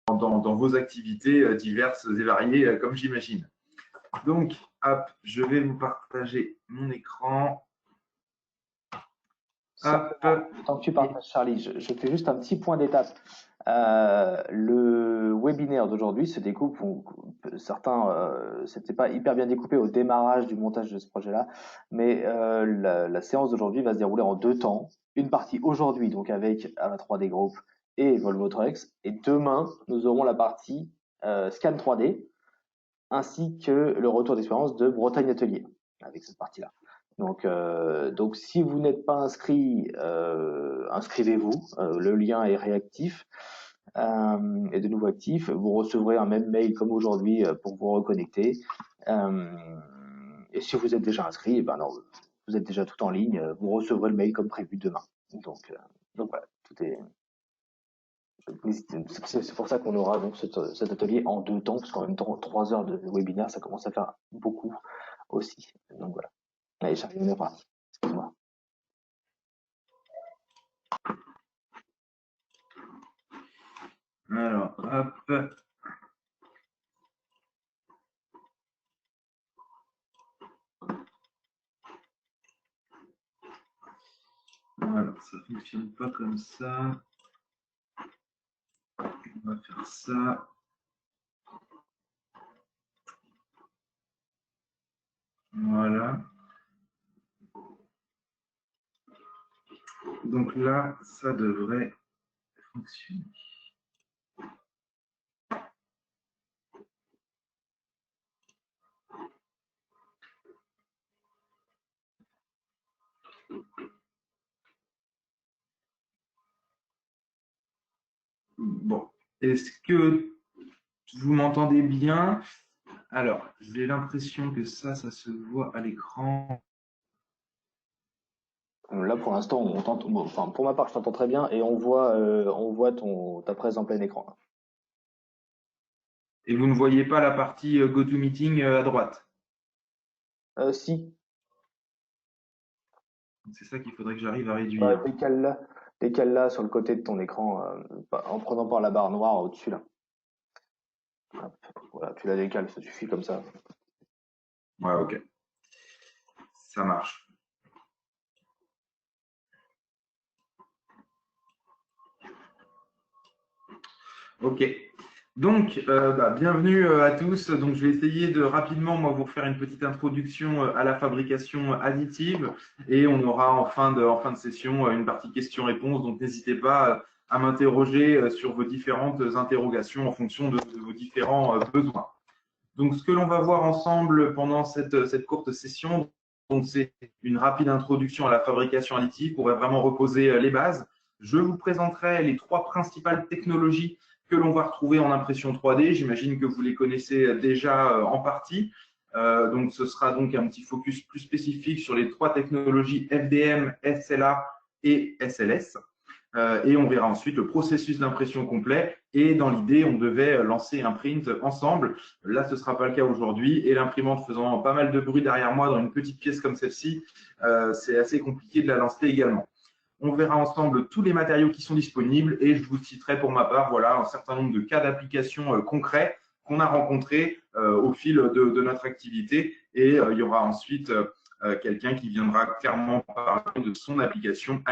dans vos activités diverses et variées, comme j'imagine. Donc, hop, je vais vous partager mon écran. Tant que tu partages, Charlie, je fais juste un petit point d'étape. Le webinaire d'aujourd'hui se découpe, certains, c'était pas hyper bien découpé au démarrage du montage de ce projet-là, mais la séance d'aujourd'hui va se dérouler en 2 temps. Une partie aujourd'hui, donc avec AVA3D Group et Volvo Trucks, et demain, nous aurons la partie scan 3D, ainsi que le retour d'expérience de Bretagne Atelier, avec cette partie-là. Donc si vous n'êtes pas inscrit, inscrivez-vous. Le lien est réactif et de nouveau actif. Vous recevrez un même mail comme aujourd'hui pour vous reconnecter. Et si vous êtes déjà inscrit, ben non, vous êtes déjà tout en ligne. Vous recevrez le mail comme prévu demain. Donc voilà, tout est. C'est pour ça qu'on aura donc cet atelier en 2 temps, parce qu'en même temps 3 heures de webinaire, ça commence à faire beaucoup aussi. Donc voilà. Allez, Charlie, on est parti. Excuse-moi. Alors, hop. Voilà, ça ne fonctionne pas comme ça. On va faire ça. Voilà. Donc là, ça devrait fonctionner. Bon, est-ce que vous m'entendez bien? Alors, j'ai l'impression que ça se voit à l'écran. Là, pour l'instant, enfin, pour ma part, je t'entends très bien et on voit ta presse en plein écran. Et vous ne voyez pas la partie GoToMeeting à droite. Si, C'est ça qu'il faudrait que j'arrive à réduire. décale-la sur le côté de ton écran en prenant par la barre noire au-dessus là. Hop, voilà, tu la décales, ça suffit comme ça. Ouais, ok. Ça marche. Ok. Donc, bienvenue à tous. Donc, je vais essayer de rapidement, moi, vous faire une petite introduction à la fabrication additive et on aura en fin de session une partie questions-réponses. Donc, n'hésitez pas à m'interroger sur vos différentes interrogations en fonction de vos différents besoins. Donc, ce que l'on va voir ensemble pendant cette courte session, c'est une rapide introduction à la fabrication additive pour vraiment reposer les bases. Je vous présenterai les 3 principales technologies que l'on va retrouver en impression 3D. J'imagine que vous les connaissez déjà en partie. Donc, ce sera donc un petit focus plus spécifique sur les 3 technologies FDM, SLA et SLS. Et on verra ensuite le processus d'impression complet. Et dans l'idée, on devait lancer un print ensemble. Là, ce ne sera pas le cas aujourd'hui. Et l'imprimante faisant pas mal de bruit derrière moi dans une petite pièce comme celle-ci, c'est assez compliqué de la lancer également. On verra ensemble tous les matériaux qui sont disponibles et je vous citerai pour ma part voilà, un certain nombre de cas d'application concrets qu'on a rencontrés au fil de notre activité. Et il y aura ensuite quelqu'un qui viendra clairement parler de son application.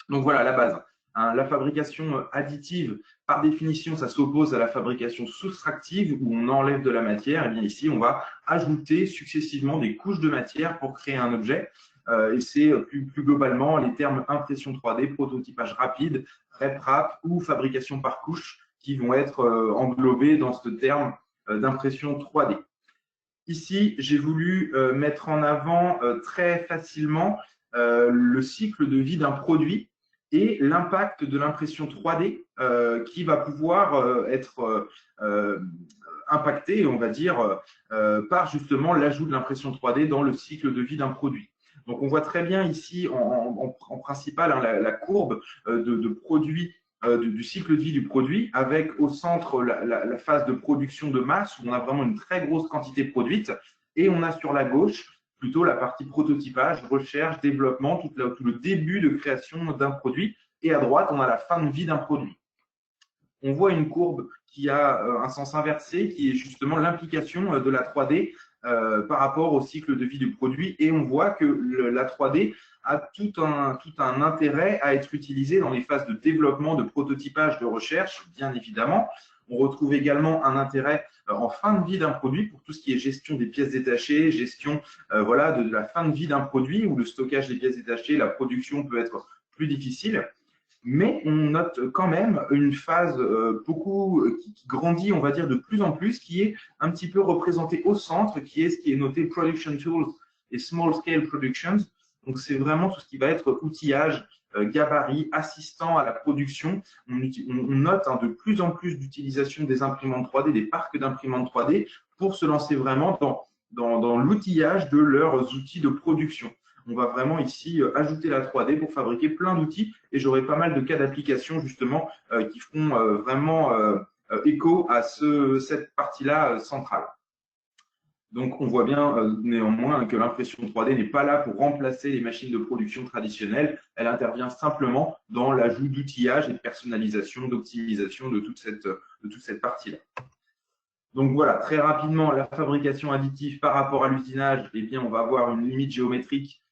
Donc voilà la base. Hein, la fabrication additive, par définition, ça s'oppose à la fabrication soustractive où on enlève de la matière. Et bien ici, on va ajouter successivement des couches de matière pour créer un objet. Et c'est plus globalement les termes impression 3D, prototypage rapide, RepRap ou fabrication par couche qui vont être englobés dans ce terme d'impression 3D. Ici, j'ai voulu mettre en avant très facilement le cycle de vie d'un produit et l'impact de l'impression 3D qui va pouvoir être impacté, on va dire, par justement l'ajout de l'impression 3D dans le cycle de vie d'un produit. Donc, on voit très bien ici en principal hein, la courbe de produit du cycle de vie du produit, avec au centre la phase de production de masse, où on a vraiment une très grosse quantité produite, et on a sur la gauche plutôt la partie prototypage, recherche, développement, tout le début de création d'un produit, et à droite, on a la fin de vie d'un produit. on voit une courbe qui a un sens inversé, qui est justement l'implication de la 3D par rapport au cycle de vie du produit. Et on voit que la 3D a tout un intérêt à être utilisée dans les phases de développement, de prototypage, de recherche, bien évidemment. On retrouve également un intérêt en fin de vie d'un produit pour tout ce qui est gestion des pièces détachées, gestion voilà, de la fin de vie d'un produit où le stockage des pièces détachées, la production peut être plus difficile. Mais on note quand même une phase qui grandit, on va dire, de plus en plus, qui est un petit peu représentée au centre, qui est ce qui est noté Production Tools et Small Scale Productions. Donc, c'est vraiment tout ce qui va être outillage, gabarit, assistant à la production. On note de plus en plus d'utilisation des imprimantes 3D, des parcs d'imprimantes 3D, pour se lancer vraiment dans l'outillage de leurs outils de production. On va vraiment ici ajouter la 3D pour fabriquer plein d'outils et j'aurai pas mal de cas d'application justement qui feront vraiment écho à cette partie-là centrale. Donc, on voit bien néanmoins que l'impression 3D n'est pas là pour remplacer les machines de production traditionnelles. Elle intervient simplement dans l'ajout d'outillage et de personnalisation, d'optimisation de toute cette partie-là. Donc voilà, très rapidement, la fabrication additive par rapport à l'usinage, eh bien, on va avoir une limite géométrique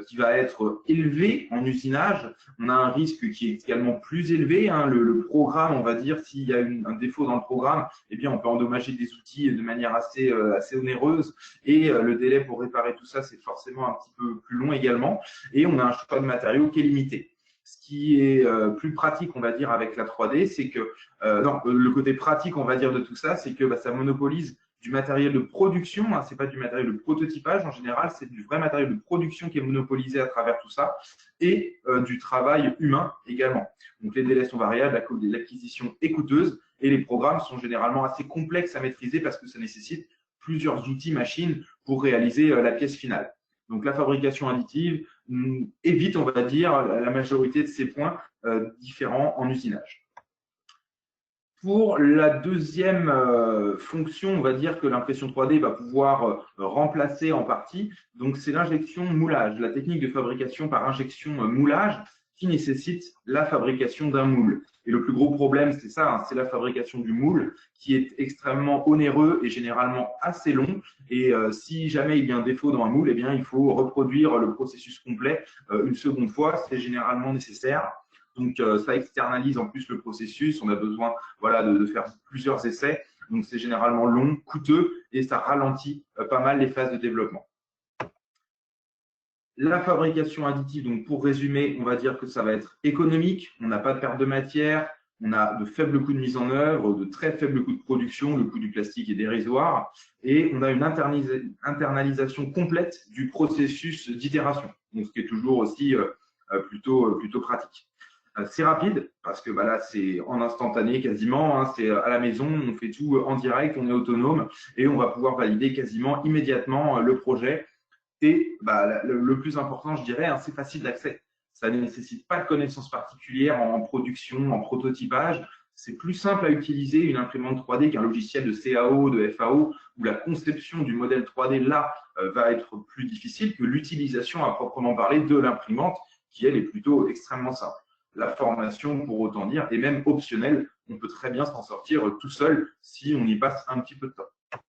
qui va être élevée en usinage. On a un risque qui est également plus élevé. Hein. Le programme, on va dire, s'il y a un défaut dans le programme, eh bien, on peut endommager des outils de manière assez onéreuse. Et le délai pour réparer tout ça, c'est forcément un petit peu plus long également. Et on a un choix de matériaux qui est limité. Ce qui est plus pratique, on va dire, avec la 3D, c'est que le côté pratique, on va dire, de tout ça, c'est que ça monopolise du matériel de production. Hein, c'est pas du matériel de prototypage en général, c'est du vrai matériel de production qui est monopolisé à travers tout ça et du travail humain également. Donc les délais sont variables, l'acquisition est coûteuse et les programmes sont généralement assez complexes à maîtriser parce que ça nécessite plusieurs outils machines pour réaliser la pièce finale. Donc la fabrication additive évite, on va dire, la majorité de ces points différents en usinage. Pour la deuxième fonction, on va dire que l'impression 3D va pouvoir remplacer en partie, donc c'est l'injection moulage, la technique de fabrication par injection moulage qui nécessite la fabrication d'un moule. Et le plus gros problème, c'est ça, hein, c'est la fabrication du moule qui est extrêmement onéreux et généralement assez long. Et si jamais il y a un défaut dans un moule, eh bien, il faut reproduire le processus complet une seconde fois, c'est généralement nécessaire. Donc, ça externalise en plus le processus. On a besoin voilà, de faire plusieurs essais. Donc, c'est généralement long, coûteux et ça ralentit pas mal les phases de développement. La fabrication additive, donc pour résumer, on va dire que ça va être économique. On n'a pas de perte de matière. On a de faibles coûts de mise en œuvre, de très faibles coûts de production. Le coût du plastique est dérisoire. Et on a une internalisation complète du processus d'itération. Donc, ce qui est toujours aussi plutôt pratique. C'est rapide parce que là, c'est en instantané quasiment. Hein, c'est à la maison, on fait tout en direct, on est autonome et on va pouvoir valider quasiment immédiatement le projet. Et le plus important, je dirais, hein, c'est facile d'accès. Ça ne nécessite pas de connaissances particulières en production, en prototypage. C'est plus simple à utiliser une imprimante 3D qu'un logiciel de CAO, de FAO, où la conception du modèle 3D là va être plus difficile que l'utilisation à proprement parler de l'imprimante, qui elle est plutôt extrêmement simple. La formation, pour autant dire, est même optionnelle. On peut très bien s'en sortir tout seul si on y passe un petit peu de temps.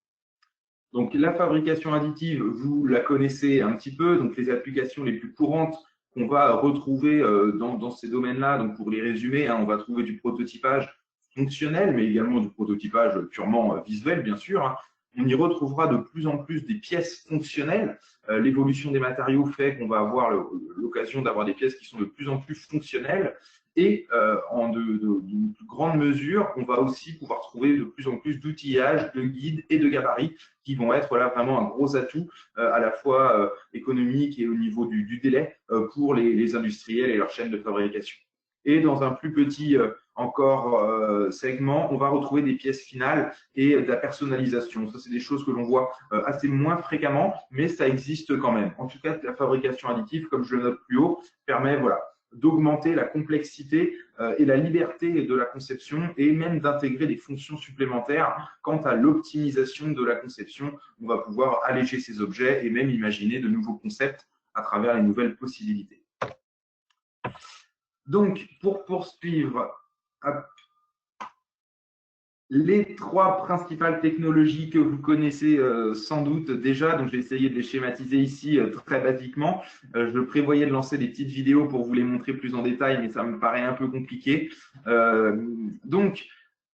Donc, la fabrication additive, vous la connaissez un petit peu. Donc, les applications les plus courantes qu'on va retrouver dans ces domaines-là, donc pour les résumer, hein, on va trouver du prototypage fonctionnel, mais également du prototypage purement visuel, bien sûr. Hein. On y retrouvera de plus en plus des pièces fonctionnelles. L'évolution des matériaux fait qu'on va avoir l'occasion d'avoir des pièces qui sont de plus en plus fonctionnelles. Et en d'une plus grande mesure, on va aussi pouvoir trouver de plus en plus d'outillages, de guides et de gabarits qui vont être là vraiment un gros atout à la fois économique et au niveau du délai pour les industriels et leurs chaînes de fabrication. Et dans un plus petit segment, on va retrouver des pièces finales et de la personnalisation. Ça, c'est des choses que l'on voit assez moins fréquemment, mais ça existe quand même. En tout cas, la fabrication additive, comme je le note plus haut, permet d'augmenter la complexité et la liberté de la conception et même d'intégrer des fonctions supplémentaires. Quant à l'optimisation de la conception, on va pouvoir alléger ces objets et même imaginer de nouveaux concepts à travers les nouvelles possibilités. Donc, pour poursuivre, Les trois principales technologies que vous connaissez sans doute déjà, donc je vais essayer de les schématiser ici très basiquement. Je prévoyais de lancer des petites vidéos pour vous les montrer plus en détail, mais ça me paraît un peu compliqué. Donc,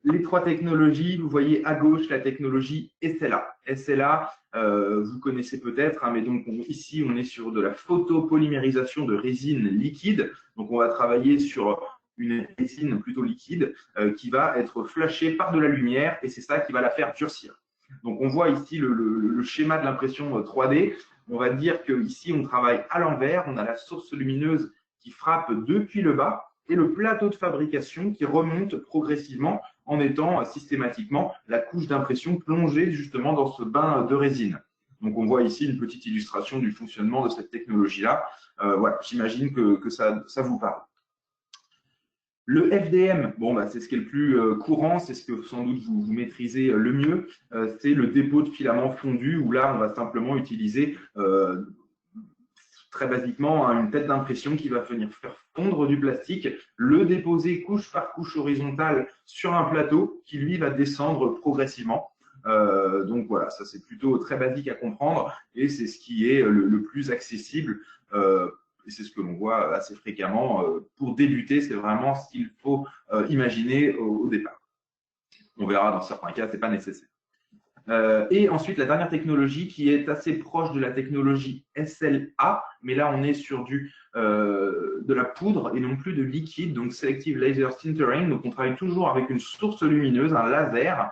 les trois technologies, vous voyez à gauche la technologie SLA. SLA, vous connaissez peut-être, hein, mais donc ici on est sur de la photopolymérisation de résine liquide. Donc on va travailler sur une résine plutôt liquide qui va être flashée par de la lumière et c'est ça qui va la faire durcir. Donc on voit ici le schéma de l'impression 3D. On va dire qu'ici on travaille à l'envers, on a la source lumineuse qui frappe depuis le bas et le plateau de fabrication qui remonte progressivement en étant systématiquement la couche d'impression plongée justement dans ce bain de résine. Donc on voit ici une petite illustration du fonctionnement de cette technologie-là. Voilà, j'imagine que ça vous parle. Le FDM, bon, bah, c'est ce qui est le plus courant, c'est ce que sans doute vous maîtrisez le mieux, c'est le dépôt de filaments fondus où là, on va simplement utiliser très basiquement une tête d'impression qui va venir faire fondre du plastique, le déposer couche par couche horizontale sur un plateau qui, lui, va descendre progressivement. Donc voilà, ça c'est plutôt très basique à comprendre et c'est ce qui est le plus accessible. Et c'est ce que l'on voit assez fréquemment. Pour débuter, c'est vraiment ce qu'il faut imaginer au départ. On verra dans certains cas, ce n'est pas nécessaire. Et ensuite, la dernière technologie qui est assez proche de la technologie SLA, mais là on est sur de la poudre et non plus de liquide, donc Selective Laser Sintering. Donc on travaille toujours avec une source lumineuse, un laser,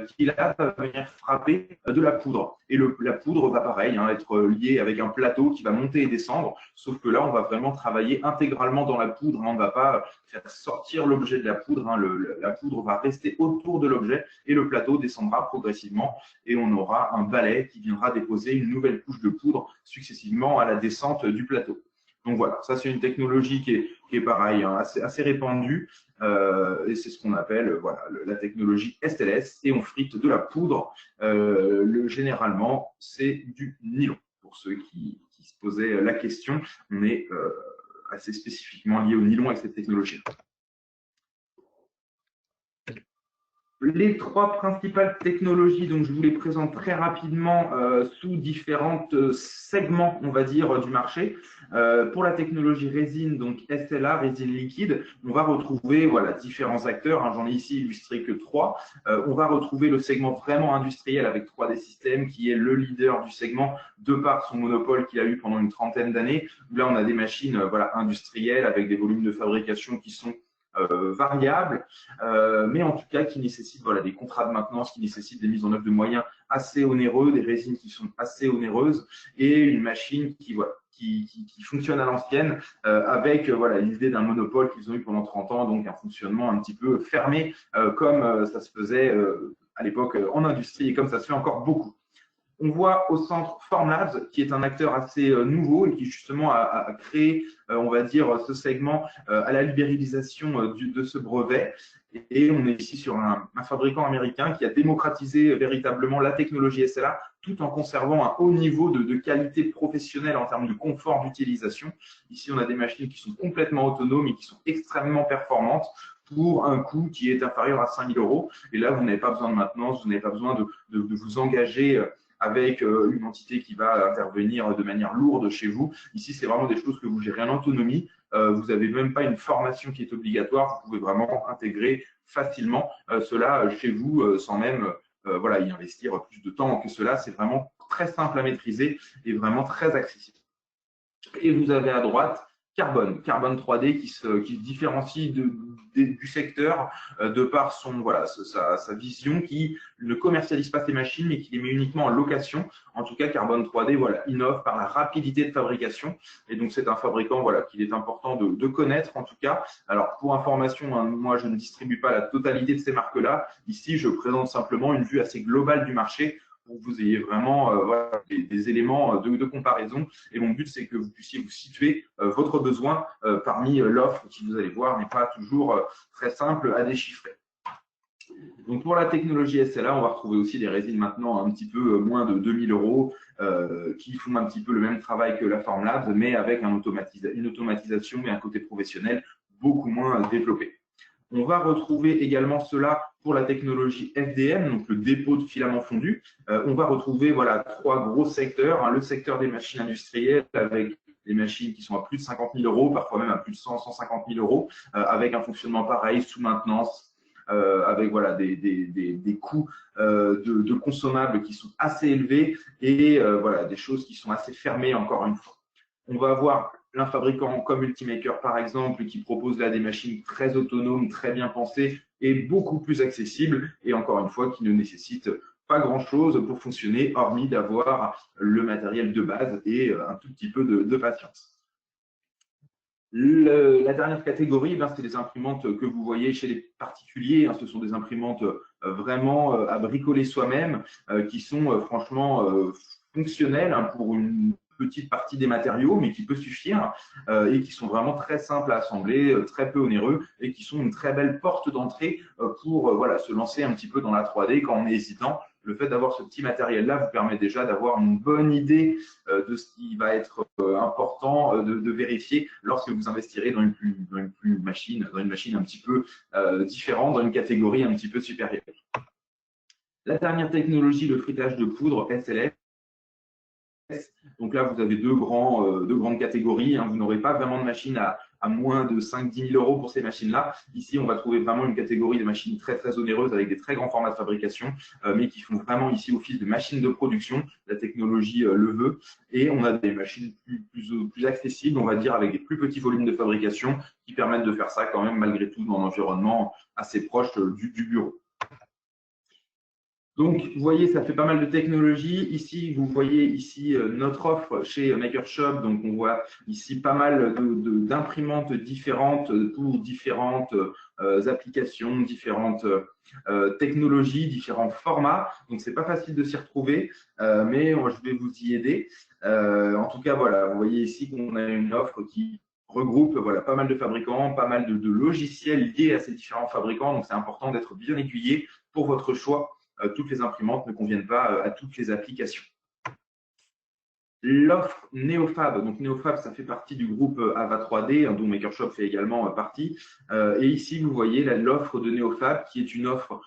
qui là va venir frapper de la poudre. Et la poudre va pareil, hein, être liée avec un plateau qui va monter et descendre, sauf que là on va vraiment travailler intégralement dans la poudre, hein, on ne va pas faire sortir l'objet de la poudre, hein, la poudre va rester autour de l'objet et le plateau descendra progressivement et on aura un balai qui viendra déposer une nouvelle couche de poudre successivement à la descente du plateau. Donc voilà, ça c'est une technologie qui est pareil, hein, assez répandue et c'est ce qu'on appelle voilà, la technologie SLS et on frite de la poudre. Généralement, c'est du nylon. Pour ceux qui se posaient la question, on est assez spécifiquement lié au nylon avec cette technologie. Les trois principales technologies, donc je vous les présente très rapidement sous différents segments, on va dire, du marché. Pour la technologie résine, donc SLA, résine liquide, on va retrouver voilà, différents acteurs. Hein, j'en ai ici illustré que trois. On va retrouver le segment vraiment industriel avec 3D Systems, qui est le leader du segment de par son monopole qu'il a eu pendant une trentaine d'années. Là, on a des machines voilà, industrielles avec des volumes de fabrication qui sont variables, mais en tout cas qui nécessitent voilà, des contrats de maintenance, qui nécessitent des mises en œuvre de moyens assez onéreux, des résines qui sont assez onéreuses et une machine qui, voilà, qui fonctionne à l'ancienne avec voilà, l'idée d'un monopole qu'ils ont eu pendant 30 ans, donc un fonctionnement un petit peu fermé comme ça se faisait à l'époque en industrie et comme ça se fait encore beaucoup. On voit au centre Formlabs, qui est un acteur assez nouveau et qui justement a créé, on va dire, ce segment à la libéralisation de ce brevet. Et on est ici sur un fabricant américain qui a démocratisé véritablement la technologie SLA tout en conservant un haut niveau de qualité professionnelle en termes de confort d'utilisation. Ici, on a des machines qui sont complètement autonomes et qui sont extrêmement performantes pour un coût qui est inférieur à 5 000 €. Et là, vous n'avez pas besoin de maintenance, vous n'avez pas besoin de vous engager avec une entité qui va intervenir de manière lourde chez vous. Ici, c'est vraiment des choses que vous gérez en autonomie. Vous n'avez même pas une formation qui est obligatoire. Vous pouvez vraiment intégrer facilement cela chez vous sans même voilà, y investir plus de temps que cela. C'est vraiment très simple à maîtriser et vraiment très accessible. Et vous avez à droite Carbone 3D qui se différencie du secteur de par voilà, sa vision qui ne commercialise pas ses machines mais qui les met uniquement en location. En tout cas, Carbone 3D voilà, innove par la rapidité de fabrication et donc c'est un fabricant voilà, qu'il est important de connaître en tout cas. Alors pour information, hein, moi je ne distribue pas la totalité de ces marques-là. Ici, je présente simplement une vue assez globale du marché pour que vous ayez vraiment voilà, des éléments de comparaison. Et mon but, c'est que vous puissiez vous situer votre besoin parmi l'offre qui, vous allez voir, n'est pas toujours très simple à déchiffrer. Donc, pour la technologie SLA, on va retrouver aussi des résines maintenant un petit peu moins de 2 000 € qui font un petit peu le même travail que la Formlabs, mais avec une automatisation et un côté professionnel beaucoup moins développé. On va retrouver également cela pour la technologie FDM, donc le dépôt de filaments fondus, on va retrouver voilà, 3 gros secteurs, hein, le secteur des machines industrielles avec des machines qui sont à plus de 50 000 euros, parfois même à plus de 150 000 euros, avec un fonctionnement pareil, sous maintenance, avec voilà, des coûts de consommables qui sont assez élevés et voilà, des choses qui sont assez fermées encore une fois. On va avoir un fabricant comme Ultimaker par exemple qui propose là des machines très autonomes, très bien pensées et beaucoup plus accessibles et encore une fois qui ne nécessitent pas grand-chose pour fonctionner hormis d'avoir le matériel de base et un tout petit peu de patience. La dernière catégorie, ben, c'est les imprimantes que vous voyez chez les particuliers. Hein, ce sont des imprimantes vraiment à bricoler soi-même, qui sont franchement fonctionnelles hein, pour une petite partie des matériaux, mais qui peut suffire et qui sont vraiment très simples à assembler, très peu onéreux et qui sont une très belle porte d'entrée pour voilà, se lancer un petit peu dans la 3D quand on est hésitant. Le fait d'avoir ce petit matériel-là vous permet déjà d'avoir une bonne idée de ce qui va être important de vérifier lorsque vous investirez dans une machine un petit peu différente, dans une catégorie un petit peu supérieure. La dernière technologie, le frittage de poudre SLS. Donc là, vous avez deux grandes catégories. Hein. Vous n'aurez pas vraiment de machine à moins de 5-10 000 euros pour ces machines-là. Ici, on va trouver vraiment une catégorie de machines très, très onéreuses avec des très grands formats de fabrication, mais qui font vraiment ici office de machines de production. La technologie le veut. Et on a des machines plus accessibles, on va dire, avec des plus petits volumes de fabrication qui permettent de faire ça quand même, malgré tout, dans un environnement assez proche du bureau. Donc, vous voyez, ça fait pas mal de technologies. Ici, vous voyez ici notre offre chez MakerShop. Donc, on voit ici pas mal d'imprimantes différentes pour différentes applications, différentes technologies, différents formats. Donc, c'est pas facile de s'y retrouver, mais je vais vous y aider. En tout cas, voilà, vous voyez ici qu'on a une offre qui regroupe voilà, pas mal de fabricants, pas mal de logiciels liés à ces différents fabricants. Donc, c'est important d'être bien aiguillé pour votre choix. Toutes les imprimantes ne conviennent pas à toutes les applications. L'offre Neofab, donc Neofab, ça fait partie du groupe Ava 3D, dont MakerShop fait également partie. Et ici, vous voyez l'offre de Neofab, qui est une offre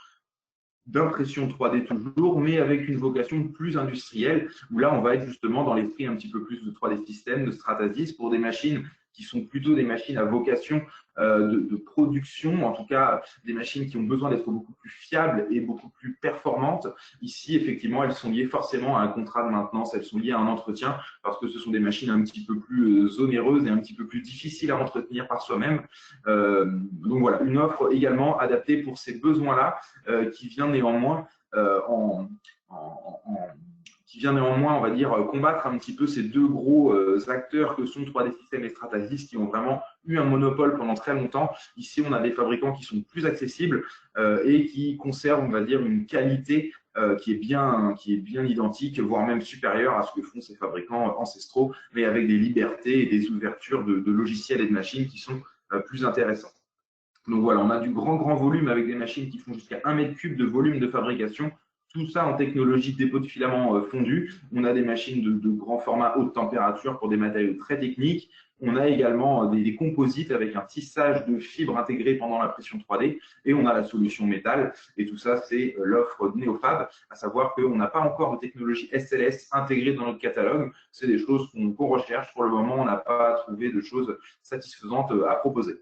d'impression 3D toujours, mais avec une vocation plus industrielle, où là, on va être justement dans l'esprit un petit peu plus de 3D System, de Stratasys, pour des machines qui sont plutôt des machines à vocation de production, en tout cas des machines qui ont besoin d'être beaucoup plus fiables et beaucoup plus performantes. Ici, effectivement, elles sont liées forcément à un contrat de maintenance, elles sont liées à un entretien, parce que ce sont des machines un petit peu plus onéreuses et un petit peu plus difficiles à entretenir par soi-même. Donc voilà, une offre également adaptée pour ces besoins-là, qui vient néanmoins on va dire, combattre un petit peu ces deux gros acteurs que sont 3D Systems et Stratasys qui ont vraiment eu un monopole pendant très longtemps. Ici, on a des fabricants qui sont plus accessibles et qui conservent, on va dire, une qualité qui est bien identique, voire même supérieure à ce que font ces fabricants ancestraux, mais avec des libertés et des ouvertures de logiciels et de machines qui sont plus intéressantes. Donc voilà, on a du grand volume avec des machines qui font jusqu'à 1 mètre cube de volume de fabrication. Tout ça en technologie dépôt de filaments fondu. On a des machines de grand format haute température pour des matériaux très techniques. On a également des composites avec un tissage de fibres intégrées pendant la pression 3D. Et on a la solution métal. Et tout ça, c'est l'offre de Neofab, à savoir qu'on n'a pas encore de technologie SLS intégrée dans notre catalogue. C'est des choses qu'on recherche. Pour le moment, on n'a pas trouvé de choses satisfaisantes à proposer.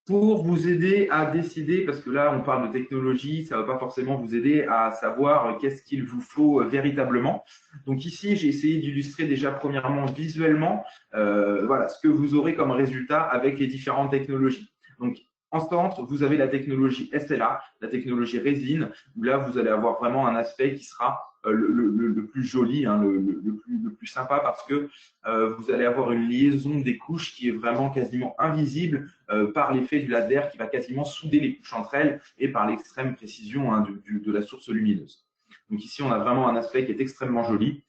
Pour vous aider à décider, parce que là, on parle de technologie, ça ne va pas forcément vous aider à savoir qu'est-ce qu'il vous faut véritablement. Donc ici, j'ai essayé d'illustrer déjà premièrement visuellement voilà, ce que vous aurez comme résultat avec les différentes technologies. Donc, en centre, vous avez la technologie SLA, la technologie résine, où là, vous allez avoir vraiment un aspect qui sera le plus joli, hein, le plus sympa, parce que vous allez avoir une liaison des couches qui est vraiment quasiment invisible par l'effet du laser qui va quasiment souder les couches entre elles et par l'extrême précision hein, de la source lumineuse. Donc ici, on a vraiment un aspect qui est extrêmement joli.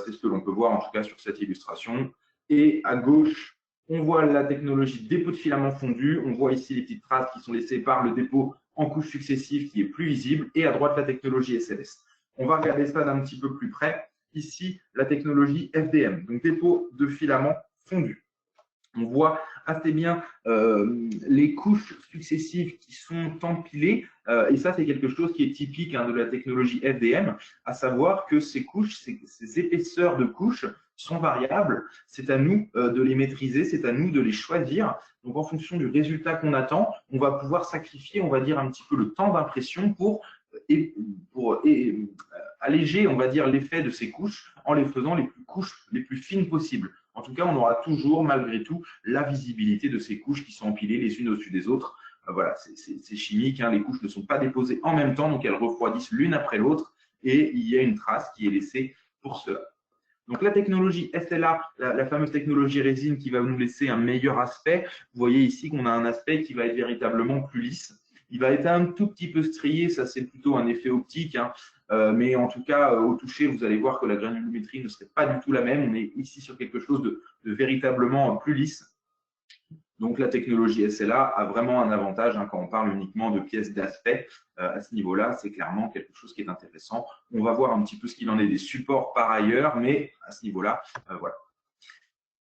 C'est ce que l'on peut voir en tout cas sur cette illustration. Et à gauche, on voit la technologie dépôt de filaments fondus. On voit ici les petites traces qui sont laissées par le dépôt en couches successives qui est plus visible. Et à droite, la technologie SLS. On va regarder ça d'un petit peu plus près. Ici, la technologie FDM, donc dépôt de filaments fondus. On voit assez bien les couches successives qui sont empilées Et ça, c'est quelque chose qui est typique de la technologie FDM, à savoir que ces couches, ces épaisseurs de couches sont variables. C'est à nous de les maîtriser, c'est à nous de les choisir. Donc, en fonction du résultat qu'on attend, on va pouvoir sacrifier, on va dire, un petit peu le temps d'impression pour alléger, on va dire, l'effet de ces couches en les faisant les plus fines possibles. En tout cas, on aura toujours, malgré tout, la visibilité de ces couches qui sont empilées les unes au-dessus des autres. Voilà, c'est chimique, les couches ne sont pas déposées en même temps, donc elles refroidissent l'une après l'autre et il y a une trace qui est laissée pour cela. Donc la technologie SLA, la fameuse technologie résine qui va nous laisser un meilleur aspect. Vous voyez ici qu'on a un aspect qui va être véritablement plus lisse. Il va être un tout petit peu strié, ça c'est plutôt un effet optique, mais en tout cas au toucher, vous allez voir que la granulométrie ne serait pas du tout la même. On est ici sur quelque chose de véritablement plus lisse. Donc la technologie SLA a vraiment un avantage quand on parle uniquement de pièces d'aspect. À ce niveau-là, c'est clairement quelque chose qui est intéressant. On va voir un petit peu ce qu'il en est des supports par ailleurs, mais à ce niveau-là, voilà.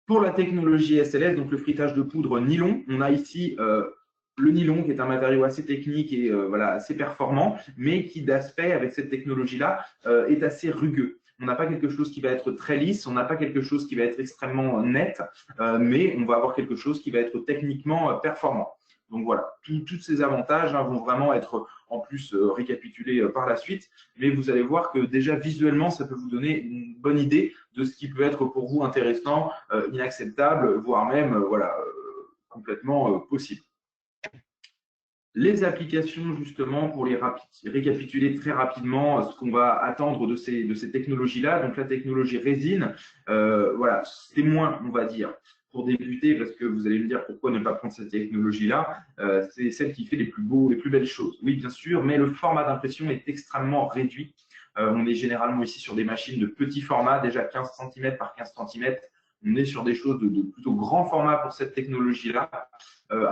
Pour la technologie SLS, donc le frittage de poudre nylon, on a ici le nylon qui est un matériau assez technique et voilà, assez performant, mais qui d'aspect avec cette technologie-là est assez rugueux. On n'a pas quelque chose qui va être très lisse, on n'a pas quelque chose qui va être extrêmement net, mais on va avoir quelque chose qui va être techniquement performant. Donc voilà, tous ces avantages vont vraiment être en plus récapitulés par la suite, mais vous allez voir que déjà visuellement, ça peut vous donner une bonne idée de ce qui peut être pour vous intéressant, inacceptable, voire même voilà, complètement possible. Les applications, justement, pour les récapituler très rapidement ce qu'on va attendre de ces technologies-là. Donc, la technologie résine, voilà, c'est moins, on va dire, pour débuter, parce que vous allez me dire pourquoi ne pas prendre cette technologie-là, c'est celle qui fait les plus belles choses. Oui, bien sûr, mais le format d'impression est extrêmement réduit. On est généralement ici sur des machines de petit format, déjà 15 cm par 15 cm. On est sur des choses de plutôt grand format pour cette technologie-là.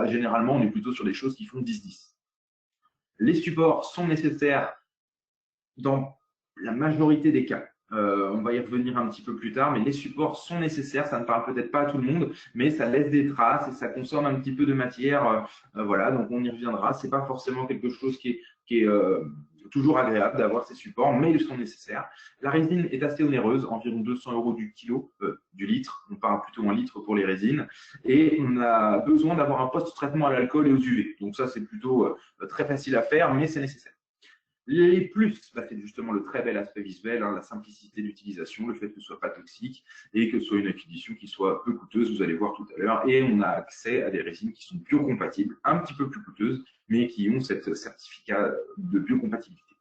Généralement, on est plutôt sur des choses qui font 10-10. Les supports sont nécessaires dans la majorité des cas. On va y revenir un petit peu plus tard, mais les supports sont nécessaires. Ça ne parle peut-être pas à tout le monde, mais ça laisse des traces et ça consomme un petit peu de matière. Voilà, donc on y reviendra. C'est pas forcément quelque chose qui est toujours agréable d'avoir ces supports, mais ils sont nécessaires. La résine est assez onéreuse, environ 200 € du kilo, du litre. On parle plutôt en litre pour les résines. Et on a besoin d'avoir un post-traitement à l'alcool et aux UV. Donc ça, c'est plutôt très facile à faire, mais c'est nécessaire. Les plus, c'est justement le très bel aspect visuel, la simplicité d'utilisation, le fait que ce ne soit pas toxique et que ce soit une acquisition qui soit peu coûteuse, vous allez voir tout à l'heure. Et on a accès à des résines qui sont biocompatibles, un petit peu plus coûteuses, mais qui ont cette certificat de biocompatibilité.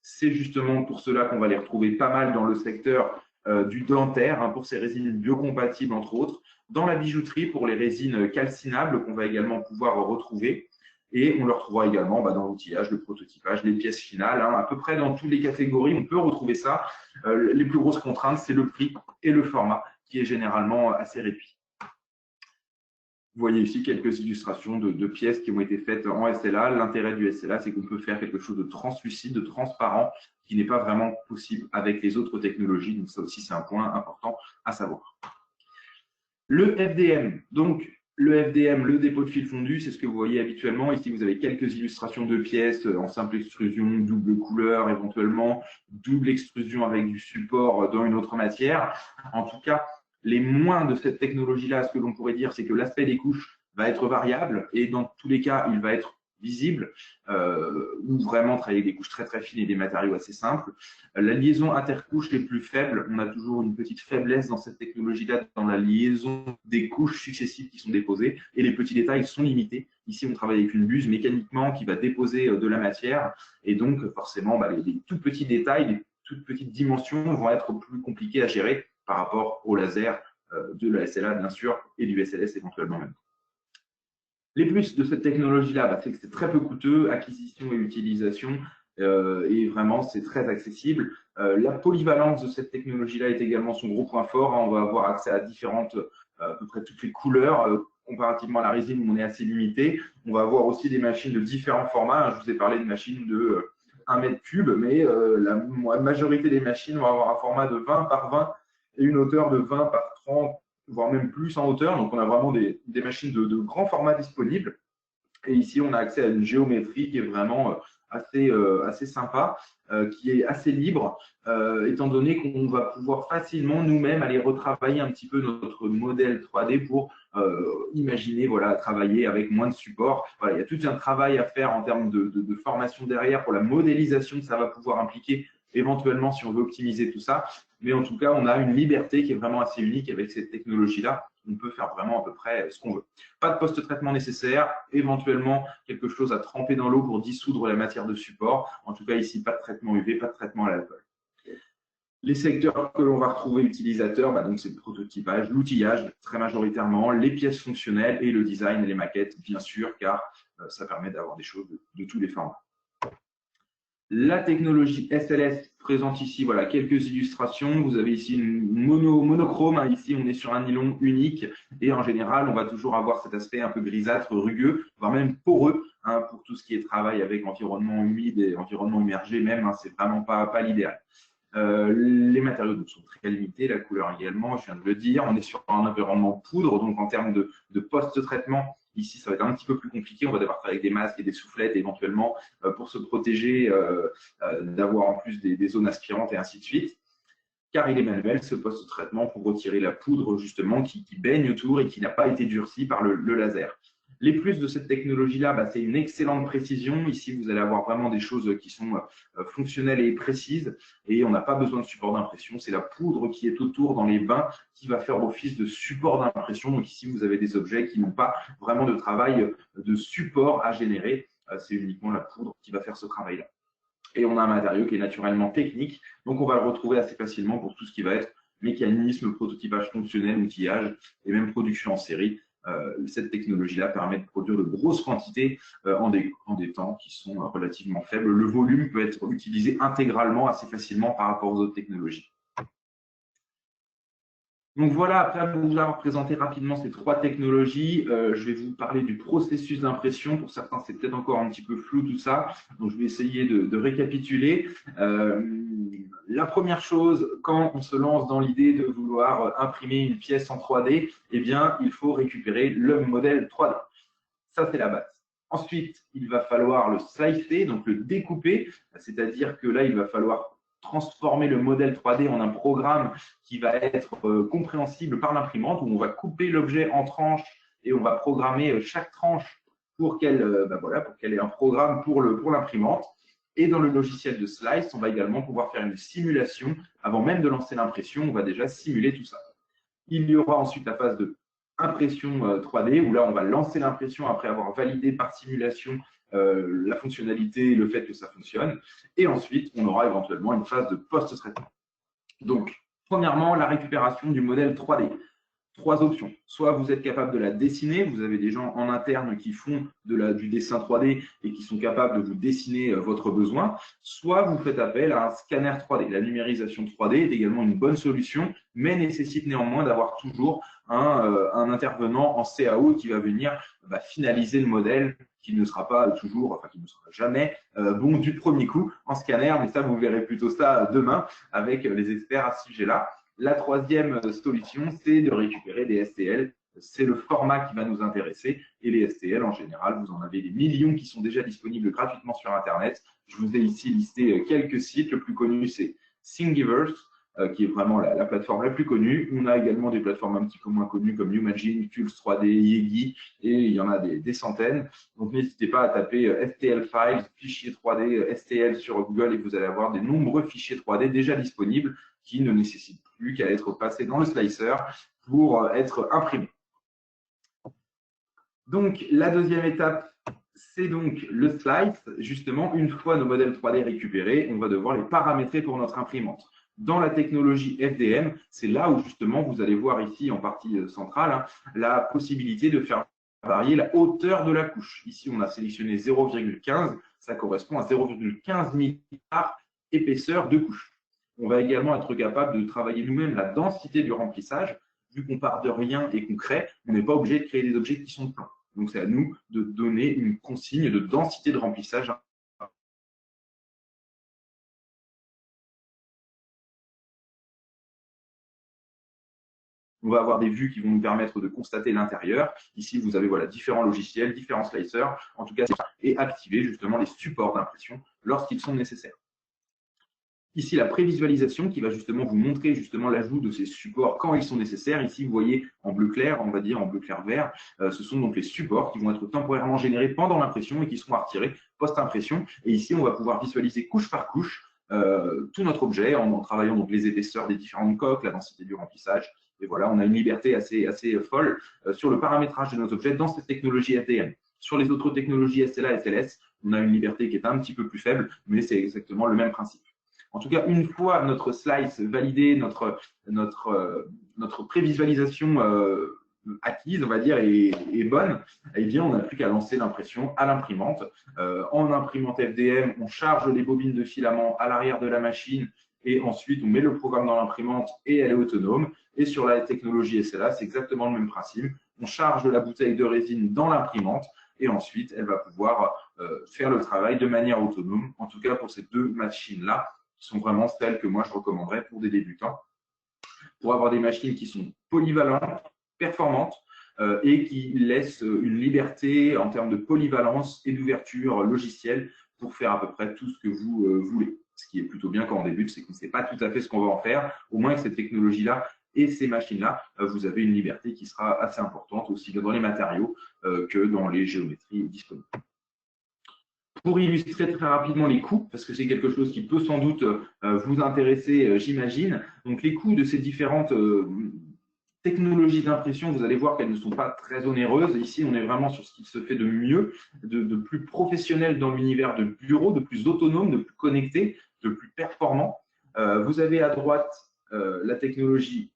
C'est justement pour cela qu'on va les retrouver pas mal dans le secteur du dentaire, pour ces résines biocompatibles entre autres, dans la bijouterie pour les résines calcinables qu'on va également pouvoir retrouver. Et on le retrouvera également dans l'outillage, le prototypage, les pièces finales. À peu près dans toutes les catégories, on peut retrouver ça. Les plus grosses contraintes, c'est le prix et le format, qui est généralement assez réduit. Vous voyez ici quelques illustrations de pièces qui ont été faites en SLA. L'intérêt du SLA, c'est qu'on peut faire quelque chose de translucide, de transparent, qui n'est pas vraiment possible avec les autres technologies. Donc ça aussi, c'est un point important à savoir. Le FDM, donc le FDM, le dépôt de fil fondu, c'est ce que vous voyez habituellement. Ici, vous avez quelques illustrations de pièces en simple extrusion, double couleur éventuellement, double extrusion avec du support dans une autre matière. En tout cas, les moins de cette technologie-là, ce que l'on pourrait dire, c'est que l'aspect des couches va être variable et dans tous les cas, il va être visible ou vraiment travailler avec des couches très très fines et des matériaux assez simples. La liaison intercouche les plus faibles, on a toujours une petite faiblesse dans cette technologie-là, dans la liaison des couches successives qui sont déposées et les petits détails sont limités. Ici, on travaille avec une buse mécaniquement qui va déposer de la matière et donc forcément, les tout petits détails, les toutes petites dimensions vont être plus compliquées à gérer par rapport au laser de la SLA bien sûr et du SLS éventuellement même. Les plus de cette technologie-là, c'est que c'est très peu coûteux, acquisition et utilisation, et vraiment, c'est très accessible. La polyvalence de cette technologie-là est également son gros point fort. On va avoir accès à différentes, à peu près toutes les couleurs, comparativement à la résine où on est assez limité. On va avoir aussi des machines de différents formats. Je vous ai parlé de machines de 1 mètre cube, mais la majorité des machines vont avoir un format de 20 par 20 et une hauteur de 20 par 30, voire même plus en hauteur. Donc, on a vraiment des machines de grand format disponibles. Et ici, on a accès à une géométrie qui est vraiment assez sympa, qui est assez libre, étant donné qu'on va pouvoir facilement nous-mêmes aller retravailler un petit peu notre modèle 3D pour imaginer, voilà, travailler avec moins de support. Voilà, il y a tout un travail à faire en termes de formation derrière pour la modélisation que ça va pouvoir impliquer éventuellement si on veut optimiser tout ça. Mais en tout cas, on a une liberté qui est vraiment assez unique avec cette technologie-là. On peut faire vraiment à peu près ce qu'on veut. Pas de post-traitement nécessaire, éventuellement quelque chose à tremper dans l'eau pour dissoudre la matière de support. En tout cas, ici, pas de traitement UV, pas de traitement à l'alcool. Les secteurs que l'on va retrouver utilisateurs, donc c'est le prototypage, l'outillage très majoritairement, les pièces fonctionnelles et le design et les maquettes, bien sûr, car ça permet d'avoir des choses de tous les formats. La technologie SLS présente ici, voilà, quelques illustrations. Vous avez ici une monochrome. Hein. Ici, on est sur un nylon unique et en général, on va toujours avoir cet aspect un peu grisâtre, rugueux, voire même poreux, hein, pour tout ce qui est travail avec environnement humide et environnement immergé même. Hein, c'est vraiment pas l'idéal. Les matériaux donc, sont très limités, la couleur également, je viens de le dire. On est sur un environnement poudre, donc en termes de post-traitement, ici ça va être un petit peu plus compliqué. On va devoir faire avec des masques et des soufflettes éventuellement pour se protéger, d'avoir en plus des zones aspirantes et ainsi de suite. Car il est manuel, ce post-traitement, pour retirer la poudre justement qui baigne autour et qui n'a pas été durcie par le laser. Les plus de cette technologie-là, c'est une excellente précision. Ici, vous allez avoir vraiment des choses qui sont fonctionnelles et précises et on n'a pas besoin de support d'impression. C'est la poudre qui est autour dans les bains qui va faire office de support d'impression. Donc ici, vous avez des objets qui n'ont pas vraiment de travail de support à générer. C'est uniquement la poudre qui va faire ce travail-là. Et on a un matériau qui est naturellement technique, donc on va le retrouver assez facilement pour tout ce qui va être mécanisme, prototypage fonctionnel, outillage et même production en série. Cette technologie-là permet de produire de grosses quantités en des temps qui sont relativement faibles. Le volume peut être utilisé intégralement assez facilement par rapport aux autres technologies. Donc voilà, après vous avoir présenté rapidement ces trois technologies, je vais vous parler du processus d'impression. Pour certains, c'est peut-être encore un petit peu flou tout ça, donc je vais essayer de récapituler. La première chose, quand on se lance dans l'idée de vouloir imprimer une pièce en 3D, eh bien, il faut récupérer le modèle 3D. Ça, c'est la base. Ensuite, il va falloir le slicer, donc le découper, c'est-à-dire que là, il va falloir transformer le modèle 3D en un programme qui va être compréhensible par l'imprimante, où on va couper l'objet en tranches et on va programmer chaque tranche pour qu'elle ait un programme pour l'imprimante. Et dans le logiciel de Slice, on va également pouvoir faire une simulation. Avant même de lancer l'impression, on va déjà simuler tout ça. Il y aura ensuite la phase de impression 3D, où là, on va lancer l'impression après avoir validé par simulation la fonctionnalité et le fait que ça fonctionne. Et ensuite, on aura éventuellement une phase de post-traitement. Donc, premièrement, la récupération du modèle 3D. Trois options. Soit vous êtes capable de la dessiner, vous avez des gens en interne qui font du dessin 3D et qui sont capables de vous dessiner votre besoin, soit vous faites appel à un scanner 3D. La numérisation 3D est également une bonne solution, mais nécessite néanmoins d'avoir toujours un intervenant en CAO qui va venir finaliser le modèle, qui ne sera pas toujours, enfin qui ne sera jamais bon du premier coup en scanner, mais ça vous verrez plutôt ça demain avec les experts à ce sujet-là. La troisième solution, c'est de récupérer des STL. C'est le format qui va nous intéresser. Et les STL, en général, vous en avez des millions qui sont déjà disponibles gratuitement sur Internet. Je vous ai ici listé quelques sites. Le plus connu, c'est Thingiverse, qui est vraiment la plateforme la plus connue. On a également des plateformes un petit peu moins connues comme Umagine, Pulse 3D, Yegi, et il y en a des centaines. Donc, n'hésitez pas à taper STL Files, fichiers 3D, STL sur Google et vous allez avoir des nombreux fichiers 3D déjà disponibles qui ne nécessitent plus qu'à être passés dans le slicer pour être imprimés. Donc, la deuxième étape, c'est donc le slice. Justement, une fois nos modèles 3D récupérés, on va devoir les paramétrer pour notre imprimante. Dans la technologie FDM, c'est là où justement vous allez voir ici en partie centrale la possibilité de faire varier la hauteur de la couche. Ici, on a sélectionné 0,15, ça correspond à 0,15 milliards épaisseur de couche. On va également être capable de travailler nous-mêmes la densité du remplissage. Vu qu'on part de rien et qu'on crée, on n'est pas obligé de créer des objets qui sont pleins. Donc, c'est à nous de donner une consigne de densité de remplissage. On va avoir des vues qui vont nous permettre de constater l'intérieur. Ici, vous avez voilà, différents logiciels, différents slicers, en tout cas, et activer justement les supports d'impression lorsqu'ils sont nécessaires. Ici, la prévisualisation qui va justement vous montrer justement l'ajout de ces supports quand ils sont nécessaires. Ici, vous voyez en bleu clair, on va dire en bleu clair vert, ce sont donc les supports qui vont être temporairement générés pendant l'impression et qui seront à retirer post-impression. Et ici, on va pouvoir visualiser couche par couche tout notre objet en travaillant donc les épaisseurs des différentes coques, la densité du remplissage. Et voilà, on a une liberté assez folle sur le paramétrage de nos objets dans cette technologie FDM. Sur les autres technologies SLA et SLS, on a une liberté qui est un petit peu plus faible, mais c'est exactement le même principe. En tout cas, une fois notre slice validé, notre prévisualisation acquise, on va dire, est bonne, eh bien, on n'a plus qu'à lancer l'impression à l'imprimante. En imprimante FDM, on charge les bobines de filament à l'arrière de la machine et ensuite, on met le programme dans l'imprimante et elle est autonome. Et sur la technologie SLA, c'est exactement le même principe. On charge la bouteille de résine dans l'imprimante et ensuite, elle va pouvoir faire le travail de manière autonome. En tout cas, pour ces deux machines-là, qui sont vraiment celles que moi je recommanderais pour des débutants, pour avoir des machines qui sont polyvalentes, performantes et qui laissent une liberté en termes de polyvalence et d'ouverture logicielle pour faire à peu près tout ce que vous voulez. Ce qui est plutôt bien quand on débute, c'est qu'on ne sait pas tout à fait ce qu'on va en faire, au moins que cette technologie-là et ces machines-là, vous avez une liberté qui sera assez importante aussi dans les matériaux que dans les géométries disponibles. Pour illustrer très rapidement les coûts, parce que c'est quelque chose qui peut sans doute vous intéresser, j'imagine. Donc, les coûts de ces différentes technologies d'impression, vous allez voir qu'elles ne sont pas très onéreuses. Ici, on est vraiment sur ce qui se fait de mieux, de plus professionnel dans l'univers de bureau, de plus autonome, de plus connecté, de plus performant. Vous avez à droite la technologie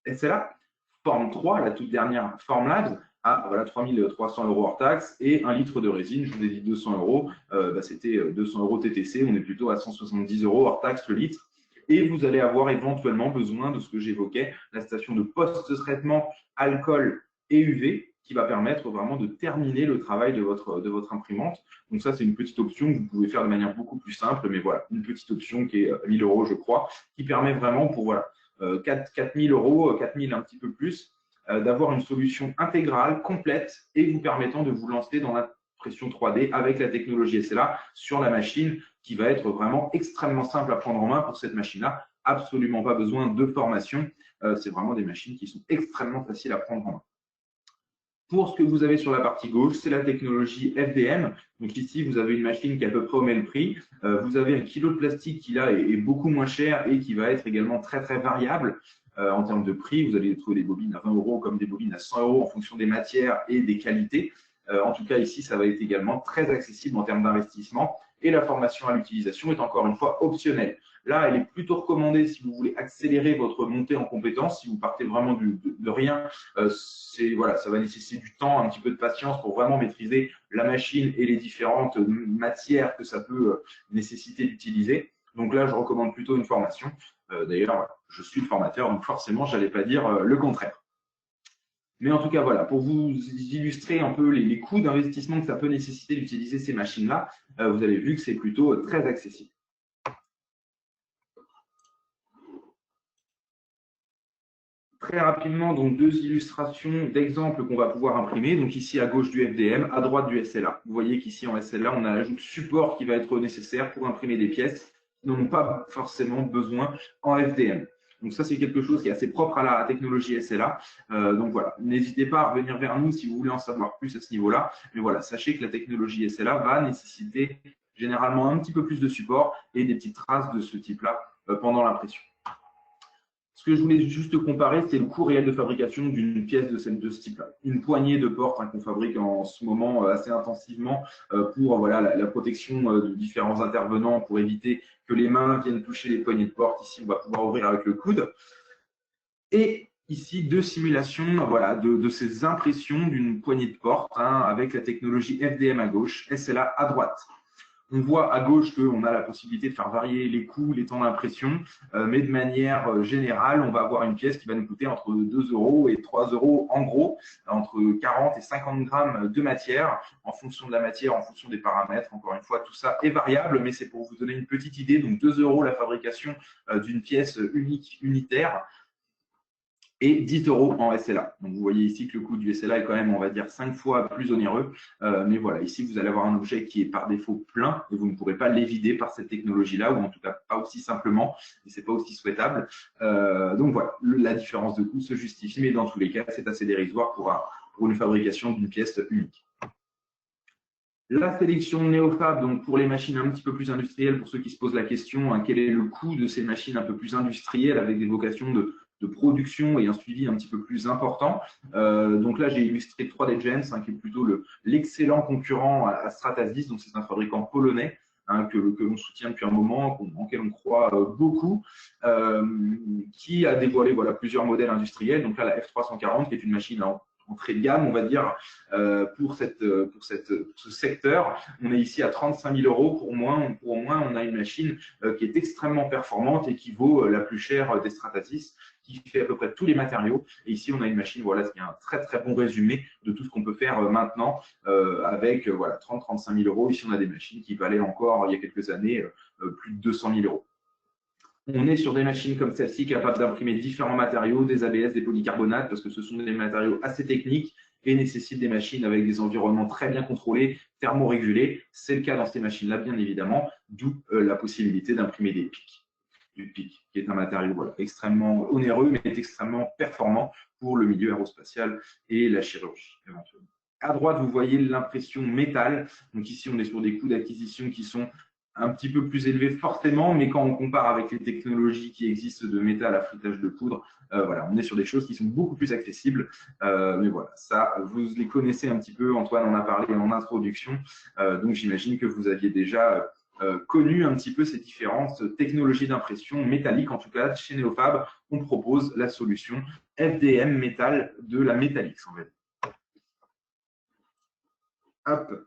SLA, Form 3, la toute dernière Formlabs, à voilà, 3 300 € hors taxe et 1 litre de résine, je vous ai dit 200 €, c'était 200 € TTC, on est plutôt à 170 € hors taxe le litre. Et vous allez avoir éventuellement besoin de ce que j'évoquais, la station de post-traitement alcool et UV, qui va permettre vraiment de terminer le travail de votre imprimante. Donc ça, c'est une petite option que vous pouvez faire de manière beaucoup plus simple, mais voilà, une petite option qui est 1 000 €, je crois, qui permet vraiment pour voilà, 4 000 €, 4 000 un petit peu plus, d'avoir une solution intégrale, complète et vous permettant de vous lancer dans l'impression 3D avec la technologie SLA sur la machine qui va être vraiment extrêmement simple à prendre en main pour cette machine-là. Absolument pas besoin de formation. C'est vraiment des machines qui sont extrêmement faciles à prendre en main. Pour ce que vous avez sur la partie gauche, c'est la technologie FDM. Donc ici, vous avez une machine qui est à peu près au même prix. Vous avez un kilo de plastique qui là est beaucoup moins cher et qui va être également très très variable en termes de prix. Vous allez trouver des bobines à 20 € comme des bobines à 100 € en fonction des matières et des qualités. En tout cas, ici, ça va être également très accessible en termes d'investissement et la formation à l'utilisation est encore une fois optionnelle. Là, elle est plutôt recommandée si vous voulez accélérer votre montée en compétences, si vous partez vraiment de rien. Voilà, ça va nécessiter du temps, un petit peu de patience pour vraiment maîtriser la machine et les différentes matières que ça peut nécessiter d'utiliser. Donc là, je recommande plutôt une formation. D'ailleurs, je suis le formateur, donc forcément, je n'allais pas dire le contraire. Mais en tout cas, voilà, pour vous illustrer un peu les coûts d'investissement que ça peut nécessiter d'utiliser ces machines-là, vous avez vu que c'est plutôt très accessible. Très rapidement, donc deux illustrations d'exemples qu'on va pouvoir imprimer. Donc ici à gauche du FDM, à droite du SLA. Vous voyez qu'ici en SLA, on a l'ajout de support qui va être nécessaire pour imprimer des pièces qui n'ont pas forcément besoin en FDM. Donc ça, c'est quelque chose qui est assez propre à la technologie SLA. Donc voilà, n'hésitez pas à revenir vers nous si vous voulez en savoir plus à ce niveau-là. Mais voilà, sachez que la technologie SLA va nécessiter généralement un petit peu plus de support et des petites traces de ce type-là pendant l'impression. Ce que je voulais juste comparer, c'est le coût réel de fabrication d'une pièce de ce type-là. Une poignée de porte qu'on fabrique en ce moment assez intensivement pour voilà, la protection de différents intervenants, pour éviter que les mains viennent toucher les poignées de porte. Ici, on va pouvoir ouvrir avec le coude. Et ici, deux simulations voilà, de ces impressions d'une poignée de porte avec la technologie FDM à gauche, SLA à droite. On voit à gauche qu'on a la possibilité de faire varier les coûts, les temps d'impression, mais de manière générale, on va avoir une pièce qui va nous coûter entre 2 € et 3 € en gros, entre 40 et 50 grammes de matière, en fonction de la matière, en fonction des paramètres. Encore une fois, tout ça est variable, mais c'est pour vous donner une petite idée. Donc 2 € la fabrication d'une pièce unique, unitaire. et 10 € en SLA. Donc, vous voyez ici que le coût du SLA est quand même, on va dire, 5 fois plus onéreux. Mais voilà, ici, vous allez avoir un objet qui est par défaut plein et vous ne pourrez pas l'évider par cette technologie-là, ou en tout cas pas aussi simplement, et c'est pas aussi souhaitable. Donc voilà, la différence de coût se justifie, mais dans tous les cas, c'est assez dérisoire pour une fabrication d'une pièce unique. La sélection Néofab, donc pour les machines un petit peu plus industrielles, pour ceux qui se posent la question, hein, quel est le coût de ces machines un peu plus industrielles avec des vocations de production et un suivi un petit peu plus important. Donc là, j'ai illustré 3D Gens, hein, qui est plutôt l'excellent concurrent à Stratasys. Donc c'est un fabricant polonais, hein, que l'on soutient depuis un moment, en lequel on croit beaucoup, qui a dévoilé voilà, plusieurs modèles industriels. Donc là, la F340, qui est une machine entrée de gamme, on va dire, pour ce secteur. On est ici à 35 000 € pour moins. Pour au moins, on a une machine qui est extrêmement performante et qui vaut la plus chère des Stratasys, qui fait à peu près tous les matériaux. Et ici, on a une machine, voilà, ce qui est un très très bon résumé de tout ce qu'on peut faire maintenant avec voilà, 30-35 000 €. Ici, on a des machines qui valaient encore, il y a quelques années, plus de 200 000 €. On est sur des machines comme celle-ci capables d'imprimer différents matériaux, des ABS, des polycarbonates, parce que ce sont des matériaux assez techniques et nécessitent des machines avec des environnements très bien contrôlés, thermorégulés. C'est le cas dans ces machines-là, bien évidemment, d'où la possibilité d'imprimer des pics. Du PIC, qui est un matériau voilà, extrêmement onéreux, mais extrêmement performant pour le milieu aérospatial et la chirurgie, éventuellement. À droite, vous voyez l'impression métal. Donc ici, on est sur des coûts d'acquisition qui sont un petit peu plus élevés forcément, mais quand on compare avec les technologies qui existent de métal à frittage de poudre, voilà, on est sur des choses qui sont beaucoup plus accessibles. Mais voilà, ça, vous les connaissez un petit peu. Antoine en a parlé en introduction. Donc j'imagine que vous aviez déjà connu un petit peu ces différentes technologies d'impression métallique. En tout cas, chez Néofab, on propose la solution FDM métal de la Metalix, en fait. Hop.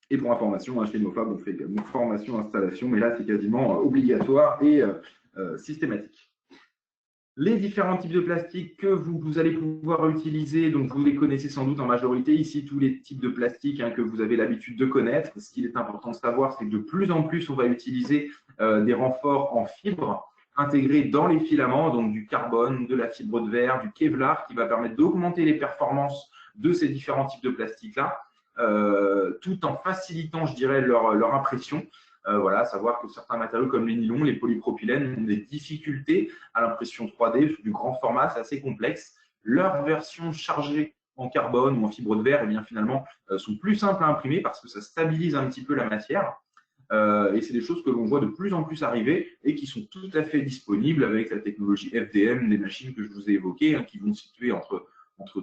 Et pour information, chez Néofab, on fait également formation, installation, mais là, c'est quasiment obligatoire et systématique. Les différents types de plastique que vous allez pouvoir utiliser, donc vous les connaissez sans doute en majorité ici, tous les types de plastique que vous avez l'habitude de connaître. Ce qu'il est important de savoir, c'est que de plus en plus, on va utiliser des renforts en fibre intégrés dans les filaments, donc du carbone, de la fibre de verre, du Kevlar, qui va permettre d'augmenter les performances de ces différents types de plastique-là, tout en facilitant, je dirais, leur impression. Voilà, savoir que certains matériaux comme les nylons, les polypropylènes ont des difficultés à l'impression 3D du grand format, c'est assez complexe. Leurs versions chargées en carbone ou en fibre de verre, eh bien, finalement, sont plus simples à imprimer parce que ça stabilise un petit peu la matière. Et c'est des choses que l'on voit de plus en plus arriver et qui sont tout à fait disponibles avec la technologie FDM, des machines que je vous ai évoquées, qui vont se situer entre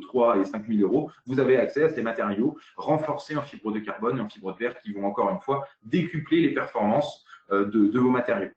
3 et 5 000 €, vous avez accès à ces matériaux renforcés en fibre de carbone et en fibre de verre qui vont encore une fois décupler les performances de vos matériaux.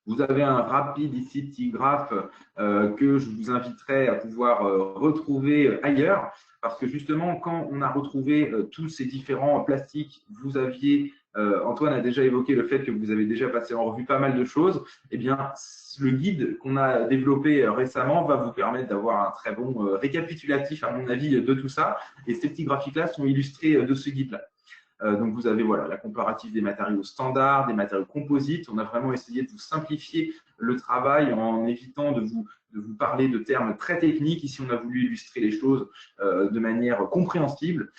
Vous avez un rapide ici petit graphe que je vous inviterai à pouvoir retrouver ailleurs parce que justement, quand on a retrouvé tous ces différents plastiques, vous aviez, Antoine a déjà évoqué le fait que vous avez déjà passé en revue pas mal de choses. Eh bien, le guide qu'on a développé récemment va vous permettre d'avoir un très bon récapitulatif, à mon avis, de tout ça. Et ces petits graphiques-là sont illustrés de ce guide-là. Donc, vous avez voilà, la comparative des matériaux standards, des matériaux composites. On a vraiment essayé de vous simplifier le travail en évitant de vous parler de termes très techniques. Ici, on a voulu illustrer les choses de manière compréhensible.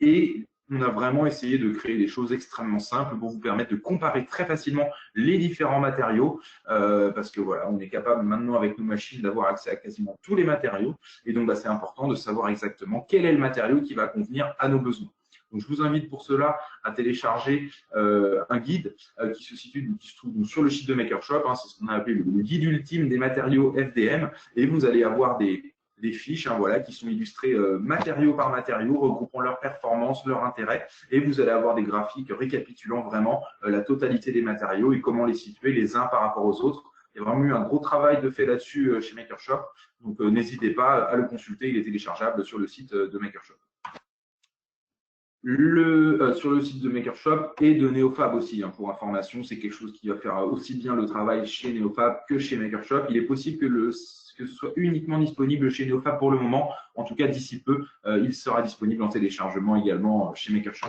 Et on a vraiment essayé de créer des choses extrêmement simples pour vous permettre de comparer très facilement les différents matériaux parce que voilà, on est capable maintenant avec nos machines d'avoir accès à quasiment tous les matériaux. Et donc, c'est important de savoir exactement quel est le matériau qui va convenir à nos besoins. Donc, je vous invite pour cela à télécharger un guide qui se trouve donc sur le site de MakerShop. C'est ce qu'on a appelé le guide ultime des matériaux FDM. Et vous allez avoir des fiches voilà, qui sont illustrées matériau par matériau, regroupant leurs performances, leurs intérêts. Et vous allez avoir des graphiques récapitulant vraiment la totalité des matériaux et comment les situer les uns par rapport aux autres. Il y a vraiment eu un gros travail de fait là-dessus chez MakerShop. Donc, n'hésitez pas à le consulter. Il est téléchargeable sur le site de MakerShop. Sur le site de MakerShop et de Néofab aussi, pour information, c'est quelque chose qui va faire aussi bien le travail chez Néofab que chez MakerShop. Il est possible que ce soit uniquement disponible chez Néofab pour le moment. En tout cas, d'ici peu, il sera disponible en téléchargement également chez MakerShop.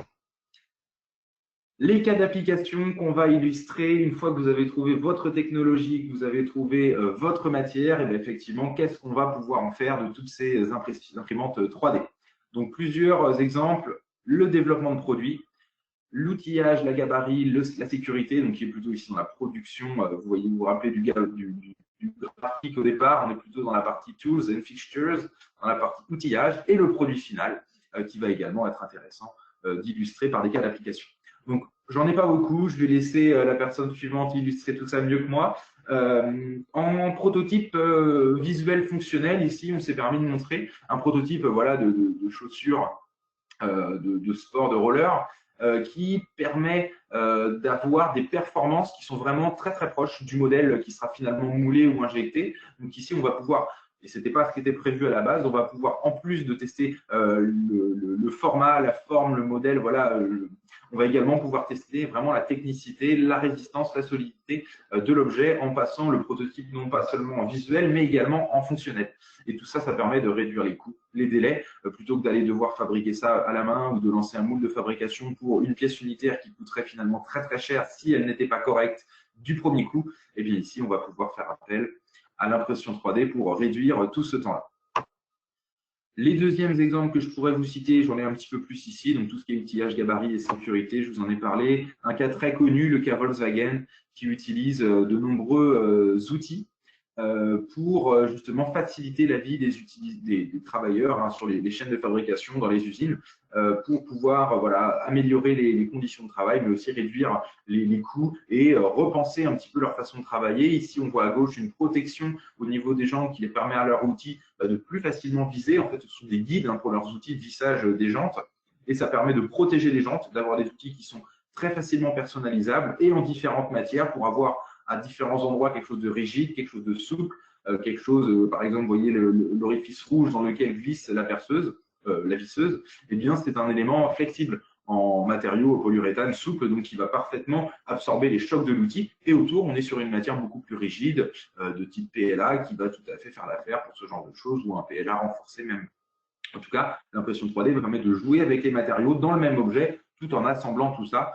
Les cas d'application qu'on va illustrer, une fois que vous avez trouvé votre technologie, que vous avez trouvé votre matière, et bien effectivement, qu'est-ce qu'on va pouvoir en faire de toutes ces imprimantes 3D? Donc, plusieurs exemples, le développement de produits, l'outillage, la gabarit, la sécurité, donc qui est plutôt ici dans la production. Vous voyez, vous vous rappelez du graphique au départ, on est plutôt dans la partie tools and fixtures, dans la partie outillage, et le produit final, qui va également être intéressant d'illustrer par des cas d'application. Donc, j'en ai pas beaucoup, je vais laisser la personne suivante illustrer tout ça mieux que moi. En prototype visuel fonctionnel, ici, on s'est permis de montrer un prototype voilà, de chaussures de sport, de roller, qui permet d'avoir des performances qui sont vraiment très très proches du modèle qui sera finalement moulé ou injecté. Donc ici, on va pouvoir, et ce n'était pas ce qui était prévu à la base, on va pouvoir, en plus de tester le format, la forme, le modèle, voilà, on va également pouvoir tester vraiment la technicité, la résistance, la solidité de l'objet en passant le prototype non pas seulement en visuel, mais également en fonctionnel. Et tout ça, ça permet de réduire les coûts, les délais, plutôt que d'aller devoir fabriquer ça à la main ou de lancer un moule de fabrication pour une pièce unitaire qui coûterait finalement très très cher si elle n'était pas correcte du premier coup. Et bien ici, on va pouvoir faire appel à l'impression 3D pour réduire tout ce temps-là. Les deuxièmes exemples que je pourrais vous citer, j'en ai un petit peu plus ici, donc tout ce qui est outillage, gabarit et sécurité, je vous en ai parlé. Un cas très connu, le cas Volkswagen, qui utilise de nombreux outils pour justement faciliter la vie des travailleurs hein, sur les chaînes de fabrication dans les usines pour pouvoir voilà, améliorer les conditions de travail, mais aussi réduire les coûts et repenser un petit peu leur façon de travailler. Ici, on voit à gauche une protection au niveau des jantes qui les permet à leurs outils de plus facilement viser. En fait, ce sont des guides hein, pour leurs outils de vissage des jantes et ça permet de protéger les jantes, d'avoir des outils qui sont très facilement personnalisables et en différentes matières pour avoir à différents endroits quelque chose de rigide, quelque chose de souple, quelque chose, par exemple, vous voyez l'orifice rouge dans lequel visse la perceuse, la visseuse, eh bien, c'est un élément flexible en matériau polyuréthane souple, donc qui va parfaitement absorber les chocs de l'outil. Et autour, on est sur une matière beaucoup plus rigide, de type PLA, qui va tout à fait faire l'affaire pour ce genre de choses, ou un PLA renforcé même. En tout cas, l'impression 3D va permettre de jouer avec les matériaux dans le même objet, tout en assemblant tout ça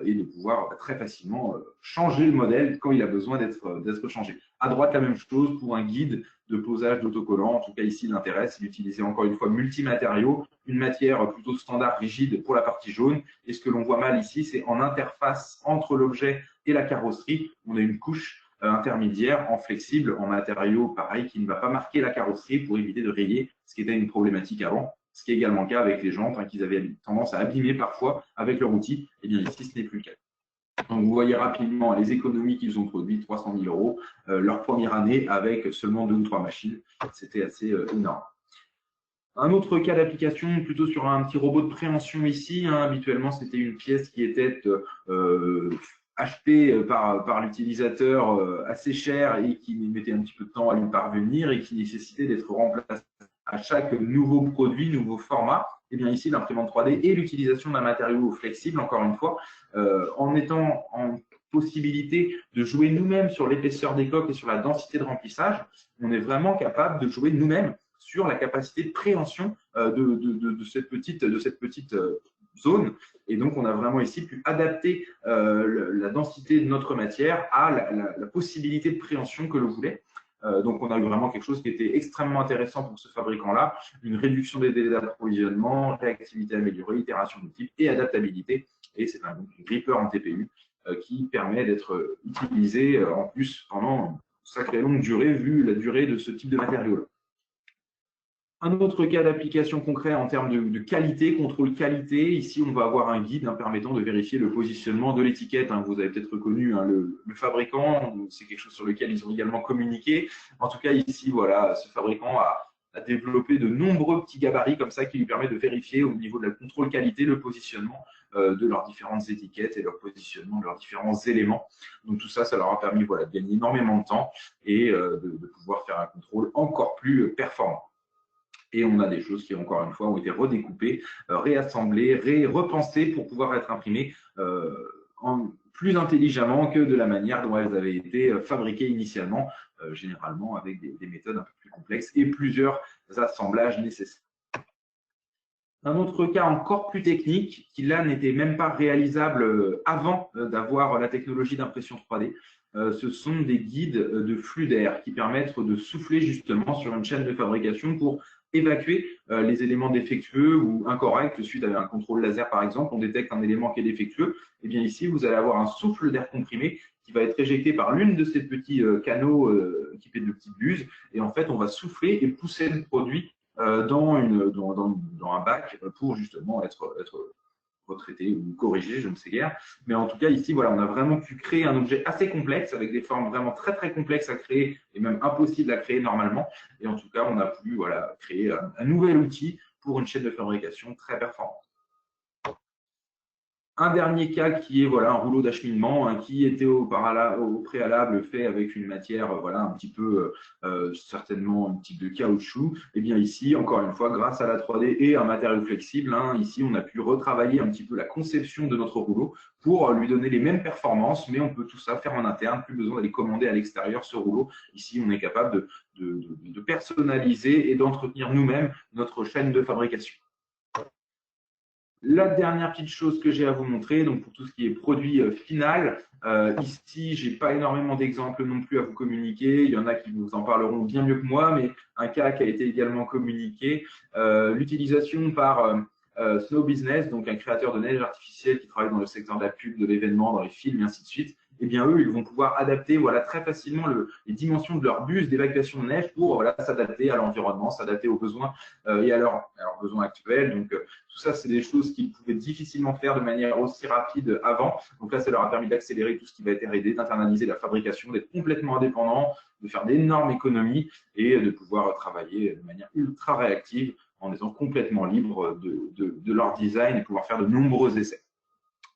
et de pouvoir très facilement changer le modèle quand il a besoin d'être changé. À droite, la même chose pour un guide de posage d'autocollant. En tout cas, ici, l'intérêt, c'est d'utiliser encore une fois multimatériaux, une matière plutôt standard rigide pour la partie jaune. Et ce que l'on voit mal ici, c'est en interface entre l'objet et la carrosserie, on a une couche intermédiaire en flexible, en matériau pareil, qui ne va pas marquer la carrosserie pour éviter de rayer, ce qui était une problématique avant, ce qui est également le cas avec les jantes, hein, qu'ils avaient tendance à abîmer parfois avec leur outil. Et bien ici, ce n'est plus le cas. Donc, vous voyez rapidement les économies qu'ils ont produites, 300 000 euros, leur première année avec seulement 2 ou 3 machines. C'était assez énorme. Un autre cas d'application, plutôt sur un petit robot de préhension ici. Hein, habituellement, c'était une pièce qui était acheté par l'utilisateur assez cher et qui mettait un petit peu de temps à lui parvenir et qui nécessitait d'être remplacé à chaque nouveau produit, nouveau format. Et bien ici, l'imprimante 3D et l'utilisation d'un matériau flexible, encore une fois, en étant en possibilité de jouer nous-mêmes sur l'épaisseur des coques et sur la densité de remplissage, on est vraiment capable de jouer nous-mêmes sur la capacité de préhension de cette petite zone. Et donc, on a vraiment ici pu adapter la densité de notre matière à la possibilité de préhension que l'on voulait. Donc, on a eu vraiment quelque chose qui était extrêmement intéressant pour ce fabricant-là, une réduction des délais d'approvisionnement, réactivité améliorée, itération de type et adaptabilité. Et c'est un gripper en TPU qui permet d'être utilisé en plus pendant une sacrée longue durée, vu la durée de ce type de matériau-là. Un autre cas d'application concret en termes de qualité, contrôle qualité. Ici, on va avoir un guide hein, permettant de vérifier le positionnement de l'étiquette. Hein. Vous avez peut-être reconnu hein, le fabricant. C'est quelque chose sur lequel ils ont également communiqué. En tout cas, ici, voilà, ce fabricant a développé de nombreux petits gabarits comme ça qui lui permettent de vérifier au niveau de la contrôle qualité le positionnement de leurs différentes étiquettes et leur positionnement de leurs différents éléments. Donc tout ça, ça leur a permis voilà, de gagner énormément de temps et de pouvoir faire un contrôle encore plus performant. Et on a des choses qui, encore une fois, ont été redécoupées, réassemblées, repensées pour pouvoir être imprimées plus intelligemment que de la manière dont elles avaient été fabriquées initialement, généralement avec des méthodes un peu plus complexes et plusieurs assemblages nécessaires. Un autre cas encore plus technique, qui là n'était même pas réalisable avant d'avoir la technologie d'impression 3D, ce sont des guides de flux d'air qui permettent de souffler justement sur une chaîne de fabrication pour évacuer les éléments défectueux ou incorrects suite à un contrôle laser par exemple. On détecte un élément qui est défectueux. Et bien ici, vous allez avoir un souffle d'air comprimé qui va être éjecté par l'une de ces petits canaux équipés de petites buses. Et en fait, on va souffler et pousser le produit dans un bac pour justement être retraité ou corrigé, je ne sais guère. Mais en tout cas, ici, voilà, on a vraiment pu créer un objet assez complexe avec des formes vraiment très, très complexes à créer et même impossibles à créer normalement. Et en tout cas, on a pu voilà, créer un nouvel outil pour une chaîne de fabrication très performante. Un dernier cas qui est voilà, un rouleau d'acheminement qui était au préalable fait avec une matière voilà, un petit peu certainement un type de caoutchouc. Et bien ici, encore une fois, grâce à la 3D et un matériau flexible, ici on a pu retravailler un petit peu la conception de notre rouleau pour lui donner les mêmes performances, mais on peut tout ça faire en interne, plus besoin d'aller commander à l'extérieur ce rouleau. Ici, on est capable de personnaliser et d'entretenir nous-mêmes notre chaîne de fabrication. La dernière petite chose que j'ai à vous montrer, donc pour tout ce qui est produit final, ici, j'ai pas énormément d'exemples non plus à vous communiquer. Il y en a qui vous en parleront bien mieux que moi, mais un cas qui a été également communiqué, l'utilisation par Snow Business, donc un créateur de neige artificielle qui travaille dans le secteur de la pub, de l'événement, dans les films et ainsi de suite. Eh bien, eux, ils vont pouvoir adapter voilà, très facilement les dimensions de leur bus d'évacuation de neige pour voilà, s'adapter à l'environnement, s'adapter aux besoins et à leurs besoins actuels. Donc, tout ça, c'est des choses qu'ils pouvaient difficilement faire de manière aussi rapide avant. Donc là, ça leur a permis d'accélérer tout ce qui va être R&D, d'internaliser la fabrication, d'être complètement indépendants, de faire d'énormes économies et de pouvoir travailler de manière ultra réactive en étant complètement libres de leur design et pouvoir faire de nombreux essais.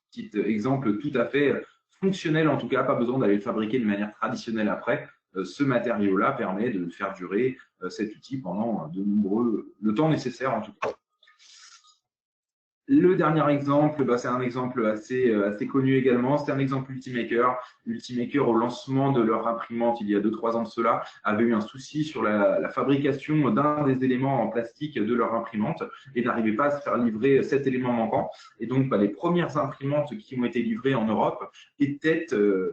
Petit exemple tout à fait fonctionnel, en tout cas, pas besoin d'aller le fabriquer de manière traditionnelle après. Ce matériau-là permet de faire durer cet outil pendant le temps nécessaire en tout cas. Le dernier exemple, c'est un exemple assez connu également. C'est un exemple Ultimaker. Ultimaker, au lancement de leur imprimante il y a 2-3 ans de cela, avait eu un souci sur la fabrication d'un des éléments en plastique de leur imprimante et n'arrivait pas à se faire livrer cet élément manquant. Et donc, les premières imprimantes qui ont été livrées en Europe étaient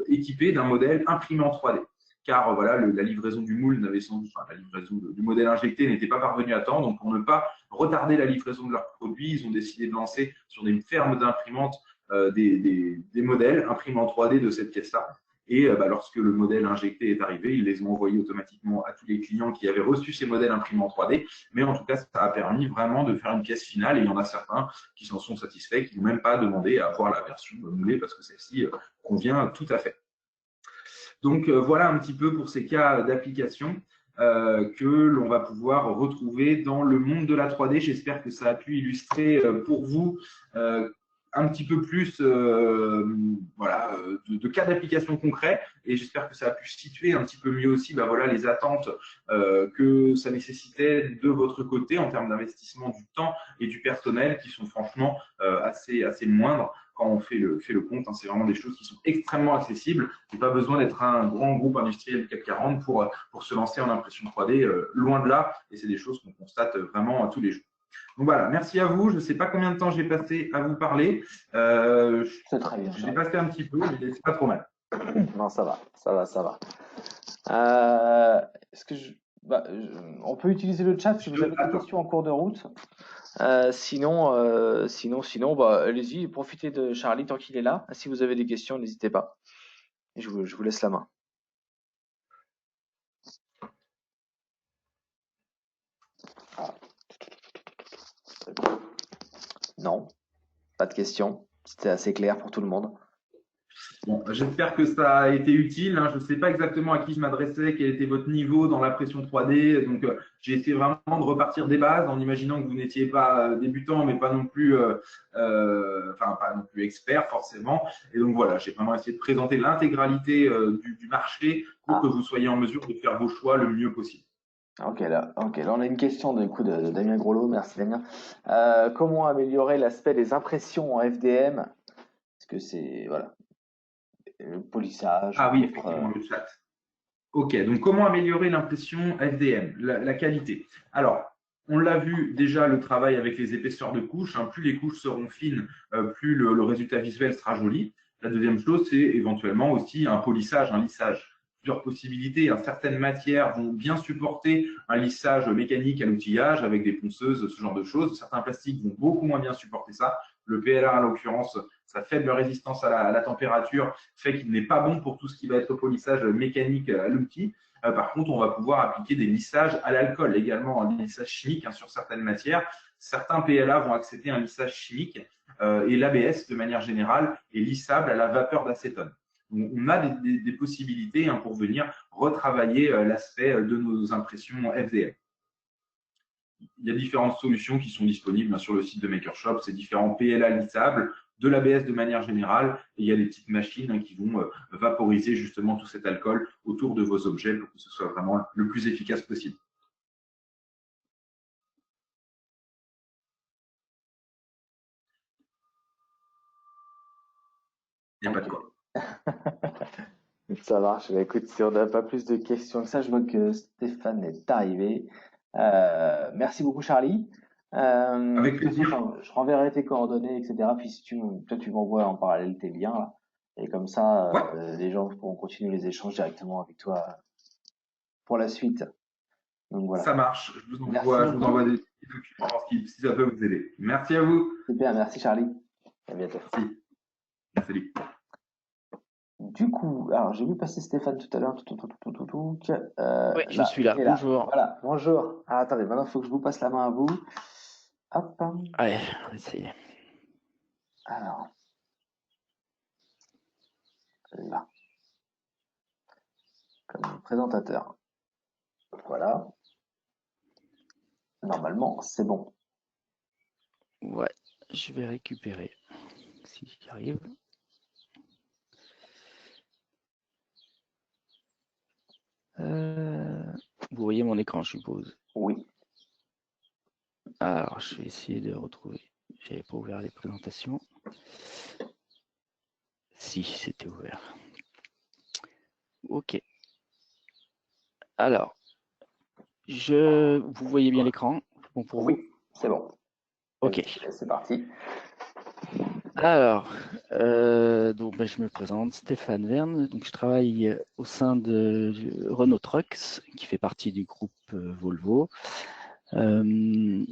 équipées d'un modèle imprimé en 3D. Car voilà, la livraison du moule n'avait sans doute, la livraison du modèle injecté n'était pas parvenue à temps. Donc, pour ne pas retarder la livraison de leurs produits, ils ont décidé de lancer sur des fermes d'imprimantes des modèles imprimés en 3D de cette pièce-là. Et lorsque le modèle injecté est arrivé, ils les ont envoyés automatiquement à tous les clients qui avaient reçu ces modèles imprimés en 3D. Mais en tout cas, ça a permis vraiment de faire une pièce finale. Et il y en a certains qui s'en sont satisfaits, qui n'ont même pas demandé à avoir la version moulée parce que celle-ci convient tout à fait. Donc voilà un petit peu pour ces cas d'application que l'on va pouvoir retrouver dans le monde de la 3D. J'espère que ça a pu illustrer pour vous un petit peu plus de cas d'application concrets et j'espère que ça a pu situer un petit peu mieux aussi voilà, les attentes que ça nécessitait de votre côté en termes d'investissement du temps et du personnel qui sont franchement assez moindres quand on fait le compte. C'est vraiment des choses qui sont extrêmement accessibles. Il n'y a pas besoin d'être un grand groupe industriel CAC 40 pour se lancer en impression 3D, loin de là. Et c'est des choses qu'on constate vraiment tous les jours. Donc voilà, merci à vous. Je ne sais pas combien de temps j'ai passé à vous parler. C'est très bien. J'ai passé un petit peu, mais c'est pas trop mal. Non, ça va. On peut utiliser le chat si vous avez des questions en cours de route. Sinon, allez-y, profitez de Charlie tant qu'il est là. Si vous avez des questions, n'hésitez pas. Je vous laisse la main. Non, pas de questions. C'était assez clair pour tout le monde. Bon, j'espère que ça a été utile. Je ne sais pas exactement à qui je m'adressais, quel était votre niveau dans l'impression 3D. Donc, j'ai essayé vraiment de repartir des bases en imaginant que vous n'étiez pas débutant, mais pas non plus, pas non plus expert forcément. Et donc voilà, j'ai vraiment essayé de présenter l'intégralité du marché pour que vous soyez en mesure de faire vos choix le mieux possible. Ok, là on a une question du coup de Damien Groslo. Merci Damien. Comment améliorer l'aspect des impressions en FDM? Est-ce que c'est le polissage? Ah oui, effectivement, le chat. Ok, donc comment améliorer l'impression FDM, la qualité? Alors, On l'a vu déjà, le travail avec les épaisseurs de couches. Hein, plus les couches seront fines, plus le résultat visuel sera joli. La deuxième chose, c'est éventuellement aussi un polissage, un lissage. Plusieurs possibilités. Certaines matières vont bien supporter un lissage mécanique à l'outillage avec des ponceuses, ce genre de choses. Certains plastiques vont beaucoup moins bien supporter ça. Le PLA, en l'occurrence, sa faible résistance à la température fait qu'il n'est pas bon pour tout ce qui va être polissage mécanique à l'outil. Par contre, on va pouvoir appliquer des lissages à l'alcool également, des lissages chimiques sur certaines matières. Certains PLA vont accepter un lissage chimique et l'ABS, de manière générale, est lissable à la vapeur d'acétone. On a des possibilités pour venir retravailler l'aspect de nos impressions FDM. Il y a différentes solutions qui sont disponibles sur le site de MakerShop. C'est différents PLA lissables, de l'ABS de manière générale, et il y a des petites machines qui vont vaporiser justement tout cet alcool autour de vos objets pour que ce soit vraiment le plus efficace possible. Il n'y a pas de quoi. Ça marche. Bah, écoute, si on n'a pas plus de questions que ça, je vois que Stéphane est arrivé. Merci beaucoup, Charlie. Avec De toute plaisir. façon, je renverrai tes coordonnées, etc. Puis si toi, tu m'envoies en parallèle tes liens, là. Et comme ça, Ouais, les gens pourront continuer les échanges directement avec toi pour la suite. Donc voilà. ça marche. Merci Je vous envoie beaucoup. des petits documents si ça peut vous aider. Merci à vous. Super, merci Charlie. À bientôt. Merci. Salut. Du coup, alors j'ai vu passer Stéphane tout à l'heure. Oui, je Là, suis là. il est là. Bonjour. Voilà, bonjour. Ah, attendez, maintenant il faut que je vous passe la main à vous. Hop. Allez, on va essayer. Alors, là, comme présentateur. Voilà. Normalement, c'est bon. Ouais, je vais récupérer si j'y arrive. Vous voyez mon écran, je suppose. Oui. Alors, je vais essayer de retrouver. J'avais pas ouvert les présentations. Si, c'était ouvert. Ok. Alors, vous voyez bien l'écran? Bon pour vous? Oui, c'est bon. Ok. C'est parti. Alors, donc, je me présente, Stéphane Verne. Donc, je travaille au sein de Renault Trucks, qui fait partie du groupe Volvo. Je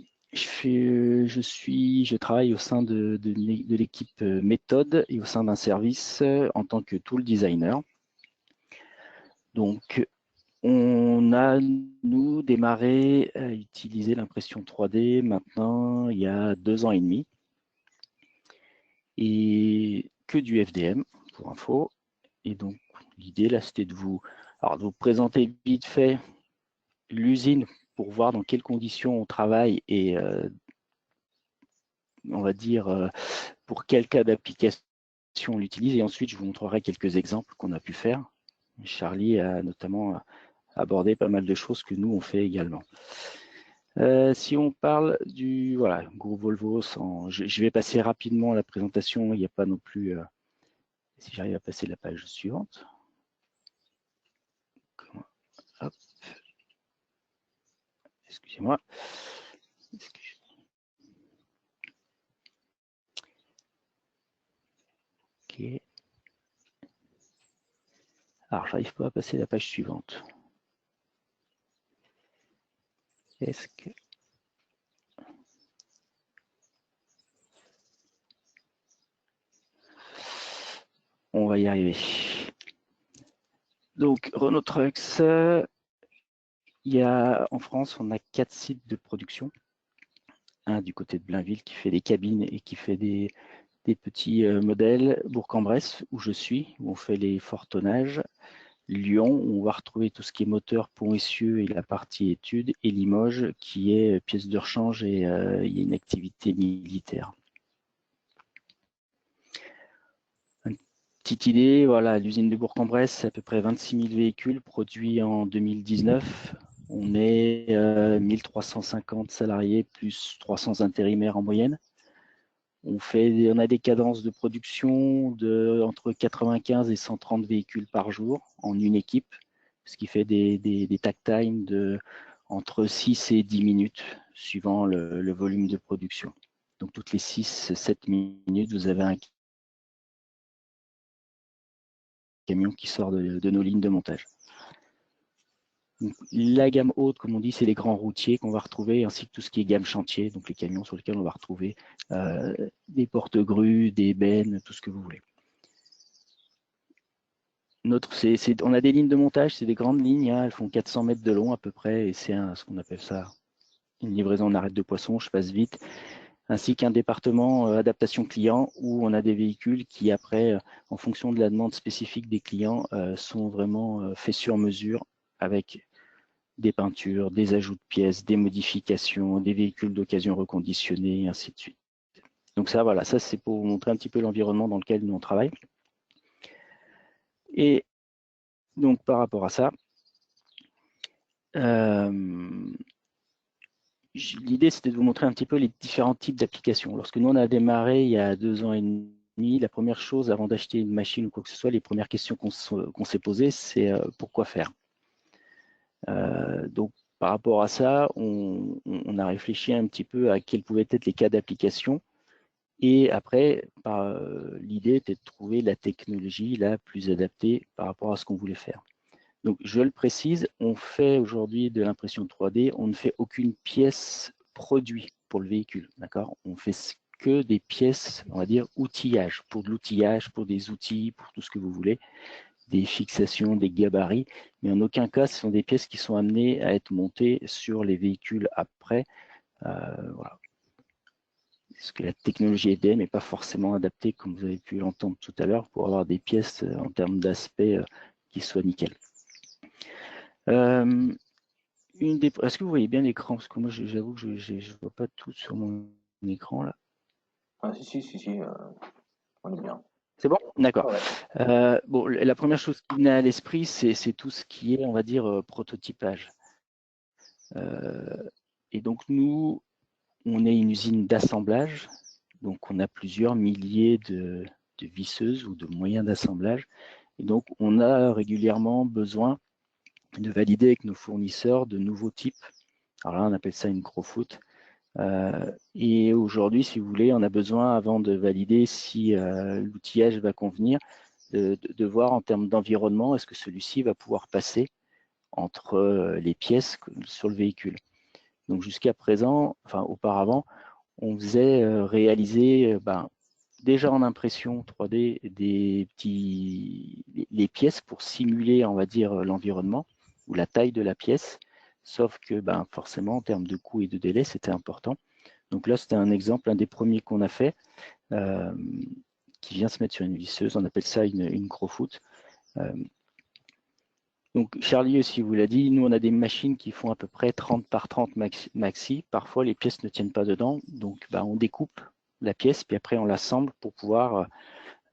travaille au sein de l'équipe méthode et au sein d'un service en tant que tool designer. Donc, on a, nous, démarré à utiliser l'impression 3D maintenant il y a 2 ans et demi. Et que du FDM, pour info. Et donc, l'idée, là, c'était de vous présenter vite fait l'usine pour voir dans quelles conditions on travaille et, on va dire, pour quel cas d'application on l'utilise. Et ensuite, je vous montrerai quelques exemples qu'on a pu faire. Charlie a notamment abordé pas mal de choses que nous, on fait également. Si on parle du groupe Volvo, je vais passer rapidement la présentation. Il n'y a pas non plus... si j'arrive à passer la page suivante. Hop. Excusez-moi. Ok. Alors, j'arrive pas à passer la page suivante. Est-ce que... On va y arriver. Donc, Renault Trucks, en France, on a 4 sites de production. Un du côté de Blainville qui fait des cabines et qui fait des petits modèles. Bourg-en-Bresse, où je suis, où on fait les forts tonnages. Lyon, où on va retrouver tout ce qui est moteur, pont essieu et la partie études. Et Limoges, qui est pièce de rechange et il y a une activité militaire. Petite idée, voilà, l'usine de Bourg-en-Bresse, c'est à peu près 26 000 véhicules produits en 2019. On est 1350 salariés plus 300 intérimaires en moyenne. On a des cadences de production entre 95 et 130 véhicules par jour en une équipe, ce qui fait des takt time entre 6 et 10 minutes, suivant le volume de production. Donc, toutes les 6-7 minutes, vous avez un camion qui sort de nos lignes de montage. Donc, la gamme haute, comme on dit, c'est les grands routiers qu'on va retrouver, ainsi que tout ce qui est gamme chantier, donc les camions sur lesquels on va retrouver des porte-grues, des bennes, tout ce que vous voulez. On a des lignes de montage, c'est des grandes lignes, hein, elles font 400 mètres de long à peu près, et c'est ce qu'on appelle ça une livraison en arrêt de poisson, je passe vite, ainsi qu'un département adaptation client où on a des véhicules qui après, en fonction de la demande spécifique des clients, sont vraiment faits sur mesure avec des peintures, des ajouts de pièces, des modifications, des véhicules d'occasion reconditionnés, et ainsi de suite. Donc ça, voilà, ça c'est pour vous montrer un petit peu l'environnement dans lequel nous on travaille. Et donc par rapport à ça, l'idée c'était de vous montrer un petit peu les différents types d'applications. Lorsque nous on a démarré il y a 2 ans et demi, la première chose avant d'acheter une machine ou quoi que ce soit, les premières questions qu'on s'est posées, c'est pourquoi faire. Donc par rapport à ça, on a réfléchi un petit peu à quels pouvaient être les cas d'application. Et après, l'idée était de trouver la technologie la plus adaptée par rapport à ce qu'on voulait faire. Donc, je le précise, on fait aujourd'hui de l'impression 3D, on ne fait aucune pièce produit pour le véhicule, d'accord? On fait que des pièces, on va dire, outillage, pour de l'outillage, pour des outils, pour tout ce que vous voulez, des fixations, des gabarits, mais en aucun cas, ce sont des pièces qui sont amenées à être montées sur les véhicules après. Voilà. Parce que la technologie EDM n'est pas forcément adaptée, comme vous avez pu l'entendre tout à l'heure, pour avoir des pièces en termes d'aspect qui soient nickel. Est-ce que vous voyez bien l'écran? Parce que moi, j'avoue que je ne vois pas tout sur mon écran là. Ah, si, on est bien. C'est bon? D'accord. Ouais. Bon, la première chose qui venait à l'esprit, c'est tout ce qui est, on va dire, prototypage. Et donc, nous, on est une usine d'assemblage. Donc, on a plusieurs milliers de visseuses ou de moyens d'assemblage. Et donc, on a régulièrement besoin de valider avec nos fournisseurs de nouveaux types. Alors là, on appelle ça une crowfoot. Et aujourd'hui, si vous voulez, on a besoin, avant de valider si l'outillage va convenir, de voir en termes d'environnement, est-ce que celui-ci va pouvoir passer entre les pièces sur le véhicule. Donc jusqu'à présent, enfin auparavant, on faisait réaliser déjà en impression 3D les pièces pour simuler, on va dire, l'environnement ou la taille de la pièce, sauf que forcément en termes de coût et de délai, c'était important. Donc là, c'était un exemple, un des premiers qu'on a fait, qui vient se mettre sur une visseuse, on appelle ça une crowfoot. Donc Charlie aussi vous l'a dit, nous on a des machines qui font à peu près 30 par 30 maxi. Parfois les pièces ne tiennent pas dedans, donc on découpe la pièce, puis après on l'assemble pour pouvoir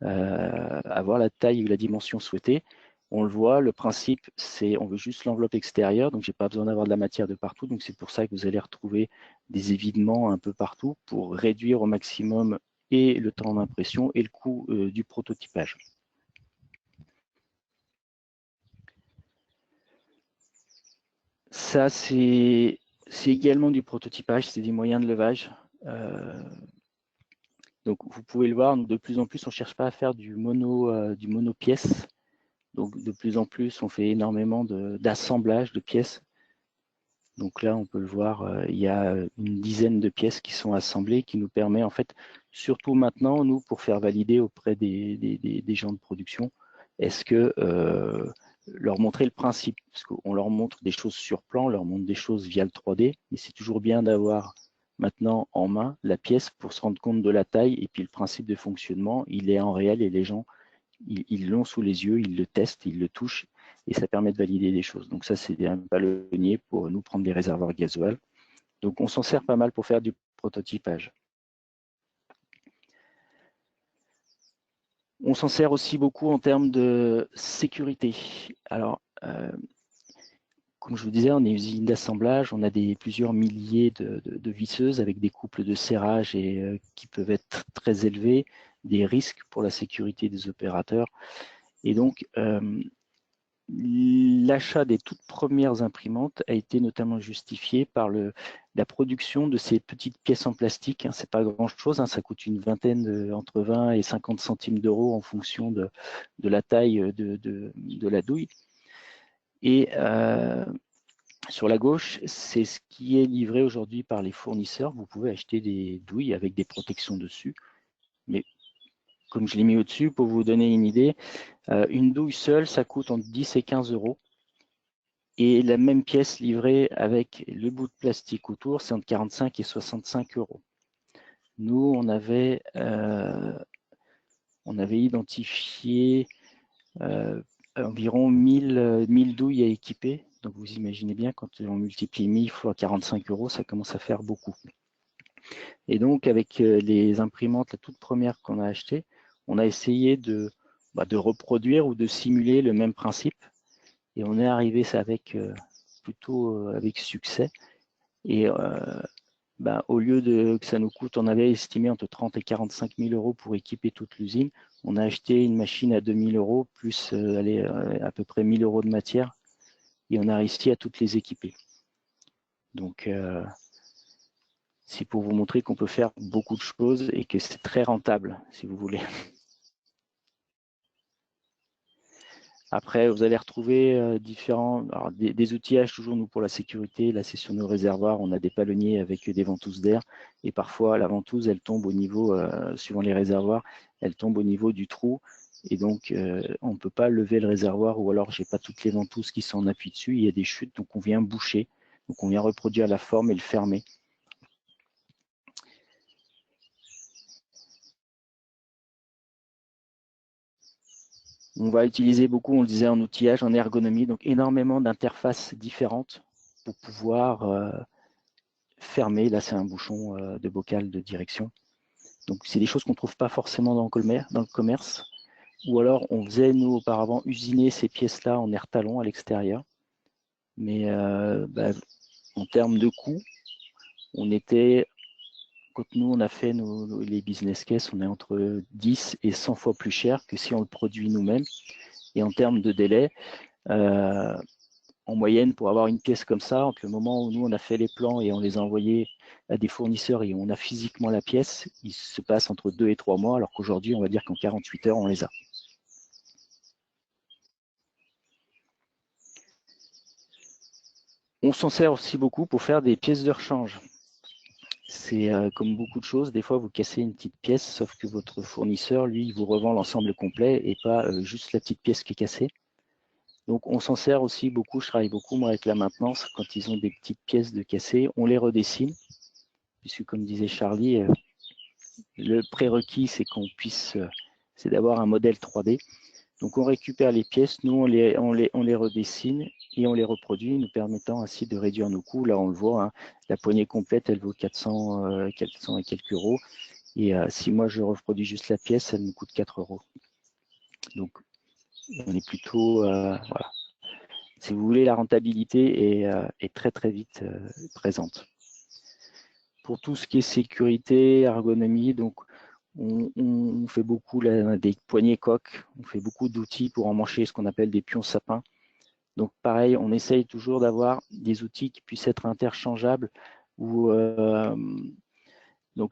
avoir la taille ou la dimension souhaitée. On le voit, le principe c'est on veut juste l'enveloppe extérieure, donc j'ai pas besoin d'avoir de la matière de partout, donc c'est pour ça que vous allez retrouver des évidements un peu partout pour réduire au maximum et le temps d'impression et le coût du prototypage. Ça, c'est également du prototypage, c'est des moyens de levage. Donc, vous pouvez le voir, de plus en plus, on ne cherche pas à faire du mono pièce. Donc, de plus en plus, on fait énormément d'assemblage de pièces. Donc là, on peut le voir, il y a une dizaine de pièces qui sont assemblées, qui nous permet, en fait, surtout maintenant, nous, pour faire valider auprès des gens de production, est-ce que leur montrer le principe, parce qu'on leur montre des choses sur plan, on leur montre des choses via le 3D, mais c'est toujours bien d'avoir maintenant en main la pièce pour se rendre compte de la taille et puis le principe de fonctionnement, il est en réel et les gens, ils l'ont sous les yeux, ils le testent, ils le touchent et ça permet de valider des choses. Donc ça, c'est un ballonnier pour nous prendre des réservoirs gasoil. Donc on s'en sert pas mal pour faire du prototypage. On s'en sert aussi beaucoup en termes de sécurité. Alors, comme je vous disais, on est une usine d'assemblage, on a plusieurs milliers de visseuses avec des couples de serrage et qui peuvent être très élevés, des risques pour la sécurité des opérateurs. Et donc, l'achat des toutes premières imprimantes a été notamment justifié par la production de ces petites pièces en plastique. Ce n'est pas grand-chose, ça coûte une vingtaine, entre 20 et 50 centimes d'euros en fonction de la taille de la douille. Et sur la gauche, c'est ce qui est livré aujourd'hui par les fournisseurs. Vous pouvez acheter des douilles avec des protections dessus. Mais comme je l'ai mis au-dessus, pour vous donner une idée, une douille seule, ça coûte entre 10 et 15 euros. Et la même pièce livrée avec le bout de plastique autour, c'est entre 45 et 65 euros. Nous, on avait identifié environ 1000 douilles à équiper. Donc, vous imaginez bien, quand on multiplie 1000 fois 45 euros, ça commence à faire beaucoup. Et donc, avec les imprimantes, la toute première qu'on a achetée, on a essayé de reproduire ou de simuler le même principe. Et on est arrivé plutôt avec succès. Et au lieu que ça nous coûte, on avait estimé entre 30 et 45 000 euros pour équiper toute l'usine. On a acheté une machine à 2 000 euros, plus à peu près 1 000 euros de matière. Et on a réussi à toutes les équiper. Donc, c'est pour vous montrer qu'on peut faire beaucoup de choses et que c'est très rentable, si vous voulez. Après, vous allez retrouver des outillages, toujours nous pour la sécurité. Là, c'est sur nos réservoirs, on a des palonniers avec des ventouses d'air. Et parfois, la ventouse, elle tombe au niveau, suivant les réservoirs, elle tombe au niveau du trou. Et donc, on ne peut pas lever le réservoir, ou alors, je n'ai pas toutes les ventouses qui sont en appui dessus. Il y a des chutes, donc on vient boucher. Donc, on vient reproduire la forme et le fermer. On va utiliser beaucoup, on le disait, en outillage, en ergonomie, donc énormément d'interfaces différentes pour pouvoir fermer. Là, c'est un bouchon de bocal de direction. Donc, c'est des choses qu'on ne trouve pas forcément dans le commerce. Ou alors, on faisait, nous, auparavant, usiner ces pièces-là en air talon à l'extérieur. Mais en termes de coût, quand nous, on a fait les business cases, on est entre 10 et 100 fois plus cher que si on le produit nous-mêmes. Et en termes de délai, en moyenne, pour avoir une pièce comme ça, entre le moment où nous, on a fait les plans et on les a envoyés à des fournisseurs et on a physiquement la pièce, il se passe entre 2 et 3 mois, alors qu'aujourd'hui, on va dire qu'en 48 heures, on les a. On s'en sert aussi beaucoup pour faire des pièces de rechange. C'est comme beaucoup de choses, des fois vous cassez une petite pièce, sauf que votre fournisseur, lui, il vous revend l'ensemble complet et pas juste la petite pièce qui est cassée. Donc on s'en sert aussi beaucoup, je travaille beaucoup moi avec la maintenance, quand ils ont des petites pièces de cassées, on les redessine, puisque comme disait Charlie, le prérequis c'est d'avoir un modèle 3D. Donc on récupère les pièces, nous on les redessine et on les reproduit, nous permettant ainsi de réduire nos coûts. Là on le voit, hein, la poignée complète elle vaut 400 et quelques euros. Et si moi je reproduis juste la pièce, elle me coûte 4 euros. Donc on est plutôt, voilà. Si vous voulez, la rentabilité est très très vite présente. Pour tout ce qui est sécurité, ergonomie, donc on fait beaucoup des poignées coques, on fait beaucoup d'outils pour emmancher ce qu'on appelle des pions sapins. Donc pareil, on essaye toujours d'avoir des outils qui puissent être interchangeables. Donc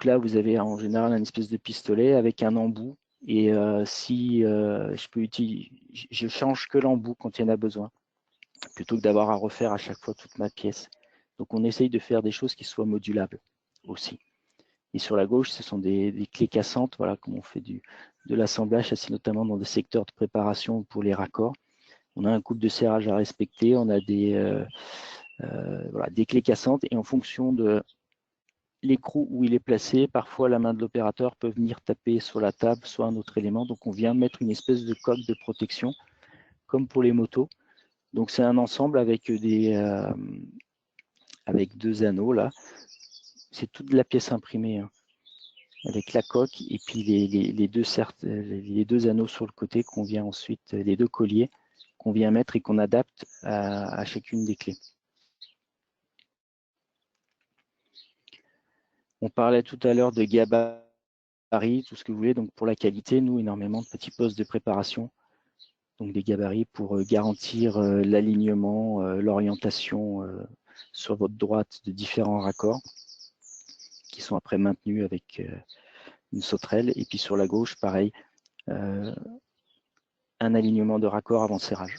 là, vous avez en général une espèce de pistolet avec un embout. Et si je change que l'embout quand il y en a besoin, plutôt que d'avoir à refaire à chaque fois toute ma pièce. Donc on essaye de faire des choses qui soient modulables aussi. Et sur la gauche, ce sont des clés cassantes, voilà, comme on fait de l'assemblage, c'est notamment dans des secteurs de préparation pour les raccords. On a un couple de serrage à respecter, on a des clés cassantes, et en fonction de l'écrou où il est placé, parfois la main de l'opérateur peut venir taper sur la table, soit un autre élément. Donc on vient mettre une espèce de coque de protection, comme pour les motos. Donc c'est un ensemble avec avec 2 anneaux là. C'est toute la pièce imprimée, hein, avec la coque et puis les deux anneaux sur le côté qu'on vient ensuite, les 2 colliers qu'on vient mettre et qu'on adapte à chacune des clés. On parlait tout à l'heure de gabarit, tout ce que vous voulez. Donc pour la qualité, nous, énormément de petits postes de préparation Donc des gabarits pour garantir l'alignement, l'orientation sur votre droite de différents raccords qui sont après maintenus avec une sauterelle. Et puis sur la gauche, pareil, un alignement de raccords avant serrage.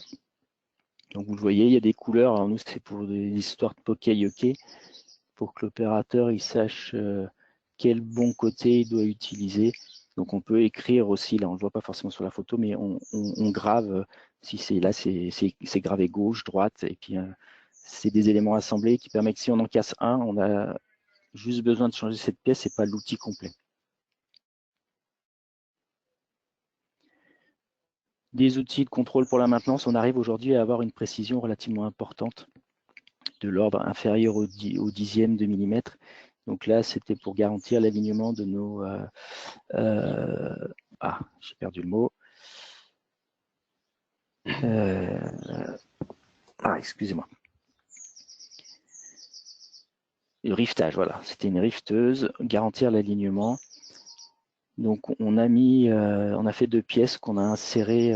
Donc vous le voyez, il y a des couleurs. Alors nous, c'est pour des histoires de poké-yoké, pour que l'opérateur il sache quel bon côté il doit utiliser. Donc on peut écrire aussi, là on ne le voit pas forcément sur la photo, mais on grave, si c'est là c'est gravé gauche, droite, et puis c'est des éléments assemblés qui permettent que si on en casse un, on a juste besoin de changer cette pièce et pas l'outil complet. Des outils de contrôle pour la maintenance, on arrive aujourd'hui à avoir une précision relativement importante, de l'ordre inférieur au dixième de millimètre. Donc là, c'était pour garantir l'alignement de nos... j'ai perdu le mot. Excusez-moi. Le riftage, voilà. C'était une rifteuse, garantir l'alignement. Donc on a fait 2 pièces qu'on a insérées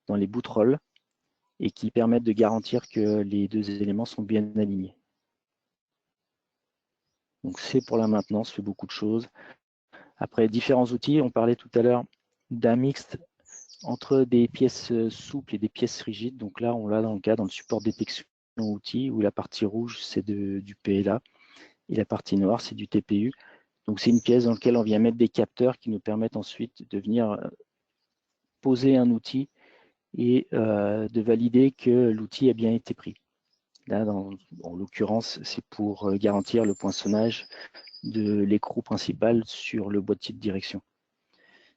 dans les boutrolles et qui permettent de garantir que les 2 éléments sont bien alignés. Donc c'est pour la maintenance, fait beaucoup de choses. Après, différents outils, on parlait tout à l'heure d'un mixte entre des pièces souples et des pièces rigides. Donc là, on l'a dans le support détection outil, où la partie rouge, c'est du PLA, et la partie noire, c'est du TPU. Donc c'est une pièce dans laquelle on vient mettre des capteurs qui nous permettent ensuite de venir poser un outil et de valider que l'outil a bien été pris. Là, en l'occurrence, c'est pour garantir le poinçonnage de l'écrou principal sur le boîtier de direction.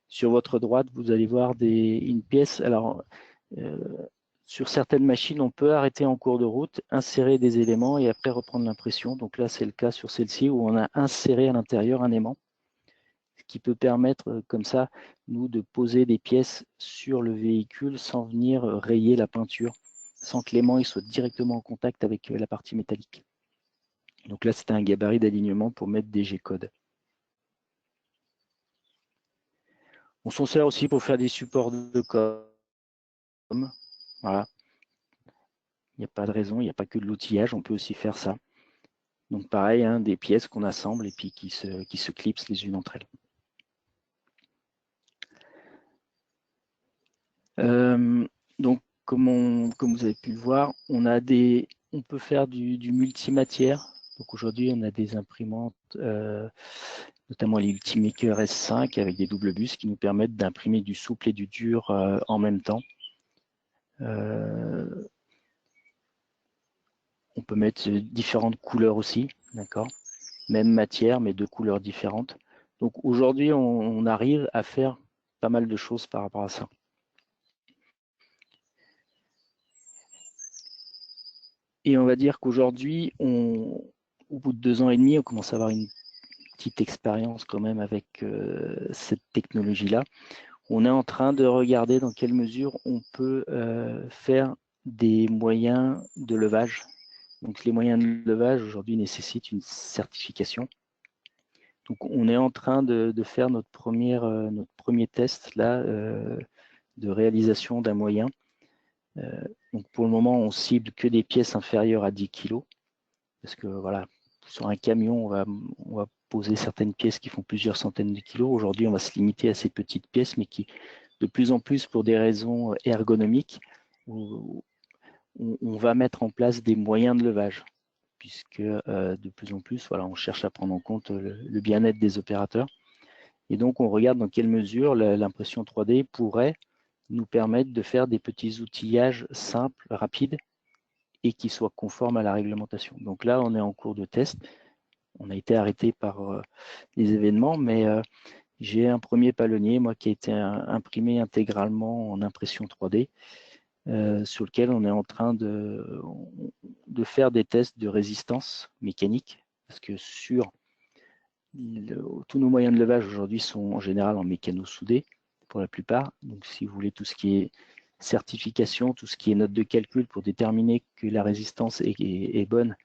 Sur votre droite, vous allez voir une pièce. Alors, sur certaines machines, on peut arrêter en cours de route, insérer des éléments et après reprendre l'impression. Donc là, c'est le cas sur celle-ci où on a inséré à l'intérieur un aimant, ce qui peut permettre, comme ça, nous, de poser des pièces sur le véhicule sans venir rayer la peinture, sans que l'aimant soit directement en contact avec la partie métallique. Donc là, c'était un gabarit d'alignement pour mettre des G-codes. On s'en sert aussi pour faire des supports de com. Voilà. Il n'y a pas de raison, il n'y a pas que de l'outillage, on peut aussi faire ça. Donc pareil, hein, des pièces qu'on assemble et puis qui se clipsent les unes entre elles. Donc comme vous avez pu le voir, on peut faire du multimatière. Donc aujourd'hui, on a des imprimantes, notamment les Ultimaker S5 avec des double bus qui nous permettent d'imprimer du souple et du dur en même temps. On peut mettre différentes couleurs aussi, d'accord. Même matière, mais de couleurs différentes. Donc aujourd'hui, on arrive à faire pas mal de choses par rapport à ça. Et on va dire qu'aujourd'hui, au bout de 2 ans et demi, on commence à avoir une petite expérience quand même avec cette technologie-là. On est en train de regarder dans quelle mesure on peut faire des moyens de levage. Donc les moyens de levage aujourd'hui nécessitent une certification. Donc on est en train de faire notre premier test là, de réalisation d'un moyen. Donc pour le moment, on cible que des pièces inférieures à 10 kg. Parce que voilà, sur un camion, on va poser certaines pièces qui font plusieurs centaines de kilos. Aujourd'hui, on va se limiter à ces petites pièces, mais qui, de plus en plus, pour des raisons ergonomiques, on va mettre en place des moyens de levage. Puisque de plus en plus, voilà, on cherche à prendre en compte le bien-être des opérateurs. Et donc, on regarde dans quelle mesure l'impression 3D pourrait nous permettre de faire des petits outillages simples, rapides, et qui soient conformes à la réglementation. Donc là, on est en cours de test. On a été arrêté par les événements, mais j'ai un premier palonnier, moi, qui a été imprimé intégralement en impression 3D, sur lequel on est en train de faire des tests de résistance mécanique, parce que tous nos moyens de levage aujourd'hui sont en général en mécano-soudé, pour la plupart. Donc si vous voulez tout ce qui est certification, tout ce qui est note de calcul pour déterminer que la résistance est bonne,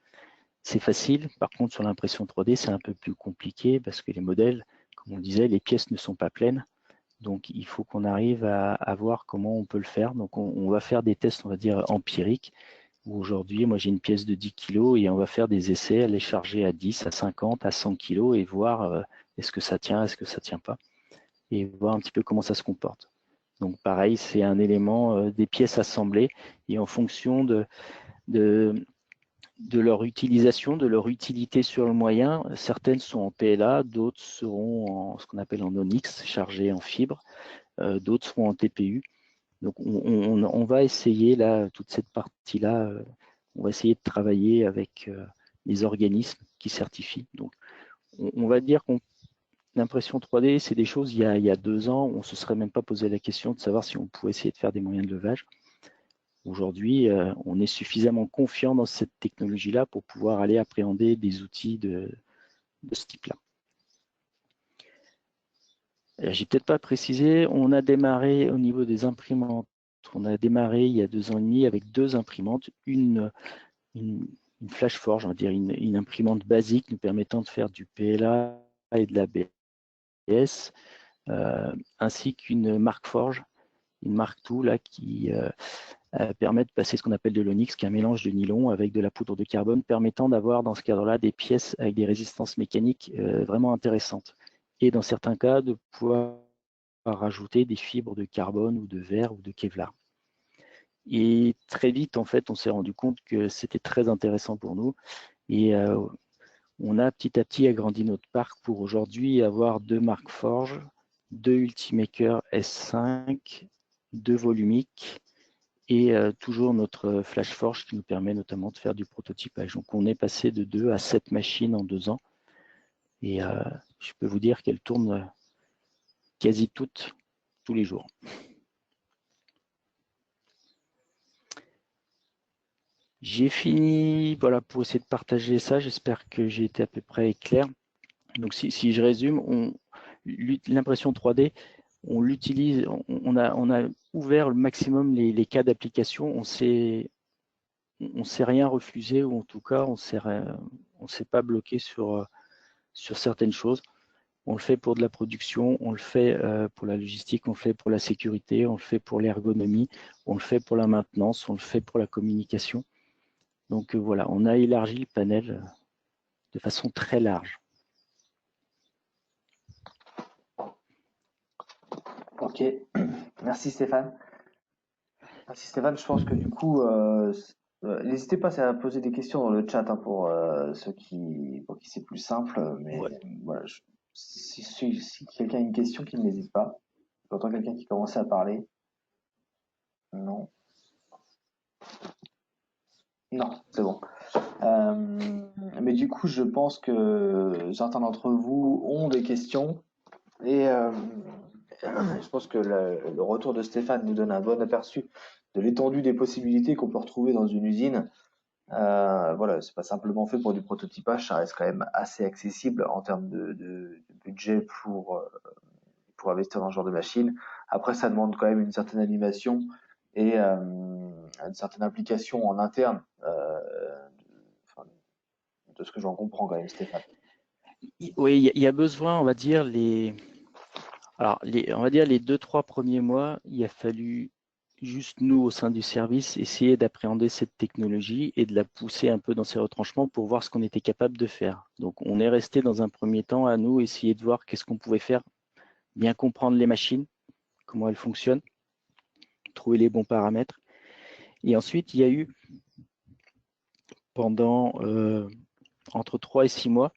c'est facile. Par contre, sur l'impression 3D, c'est un peu plus compliqué parce que les modèles, comme on le disait, les pièces ne sont pas pleines. Donc, il faut qu'on arrive à voir comment on peut le faire. Donc, on va faire des tests, on va dire, empiriques. Aujourd'hui, moi, j'ai une pièce de 10 kg et on va faire des essais, les charger à 10, à 50, à 100 kg et voir est-ce que ça tient, est-ce que ça ne tient pas. Et voir un petit peu comment ça se comporte. Donc, pareil, c'est un élément des pièces assemblées et en fonction de leur utilisation, de leur utilité sur le moyen. Certaines sont en PLA, d'autres seront en ce qu'on appelle en Onyx, chargées en fibre, d'autres seront en TPU. Donc on va essayer là, toute cette partie-là, on va essayer de travailler avec les organismes qui certifient. Donc on va dire qu'on l'impression 3D, c'est des choses, il y a 2 ans, on ne se serait même pas posé la question de savoir si on pouvait essayer de faire des moyens de levage. Aujourd'hui, on est suffisamment confiant dans cette technologie-là pour pouvoir aller appréhender des outils de ce type-là. J'ai peut-être pas précisé, on a démarré au niveau des imprimantes. On a démarré il y a 2 ans et demi avec 2 imprimantes, une FlashForge, on va dire une imprimante basique nous permettant de faire du PLA et de l'ABS, ainsi qu'une Markforge, une Mark II là, qui permet de passer ce qu'on appelle de l'Onyx, qui est un mélange de nylon avec de la poudre de carbone, permettant d'avoir dans ce cadre-là des pièces avec des résistances mécaniques vraiment intéressantes. Et dans certains cas, de pouvoir rajouter des fibres de carbone ou de verre ou de Kevlar. Et très vite, en fait, on s'est rendu compte que c'était très intéressant pour nous. Et on a petit à petit agrandi notre parc pour aujourd'hui avoir 2 Markforge, 2 Ultimaker S5, 2 Volumic et toujours notre FlashForge qui nous permet notamment de faire du prototypage. Donc on est passé de 2 à 7 machines en 2 ans. Et je peux vous dire qu'elles tournent quasi toutes, tous les jours. J'ai fini, voilà, pour essayer de partager ça. J'espère que j'ai été à peu près clair. Donc, si je résume, l'impression 3D, on l'utilise, on a ouvert le maximum les cas d'application. On s'est rien refusé, ou en tout cas, on s'est pas bloqué sur certaines choses. On le fait pour de la production, on le fait pour la logistique, on le fait pour la sécurité, on le fait pour l'ergonomie, on le fait pour la maintenance, on le fait pour la communication. Donc voilà, on a élargi le panel de façon très large. Ok, merci Stéphane. Merci Stéphane, je pense que du coup, n'hésitez pas à poser des questions dans le chat hein, pour pour qui c'est plus simple. Mais Ouais. voilà, si quelqu'un a une question, qu'il n'hésite pas. J'entends quelqu'un qui commençait à parler. Non. Non, c'est bon. Mais du coup, je pense que certains d'entre vous ont des questions et je pense que le retour de Stéphane nous donne un bon aperçu de l'étendue des possibilités qu'on peut retrouver dans une usine. Voilà, c'est pas simplement fait pour du prototypage, ça reste quand même assez accessible en termes de budget pour investir dans ce genre de machine. Après, ça demande quand même une certaine animation et une certaine implication en interne. De ce que j'en comprends quand même, Stéphane. Oui, il y a besoin, on va dire, on va dire les 2-3 premiers mois, il a fallu juste nous, au sein du service, essayer d'appréhender cette technologie et de la pousser un peu dans ses retranchements pour voir ce qu'on était capable de faire. Donc, on est resté dans un premier temps à nous essayer de voir qu'est-ce qu'on pouvait faire, bien comprendre les machines, comment elles fonctionnent, trouver les bons paramètres. Et ensuite, il y a eu, pendant entre 3 et 6 mois,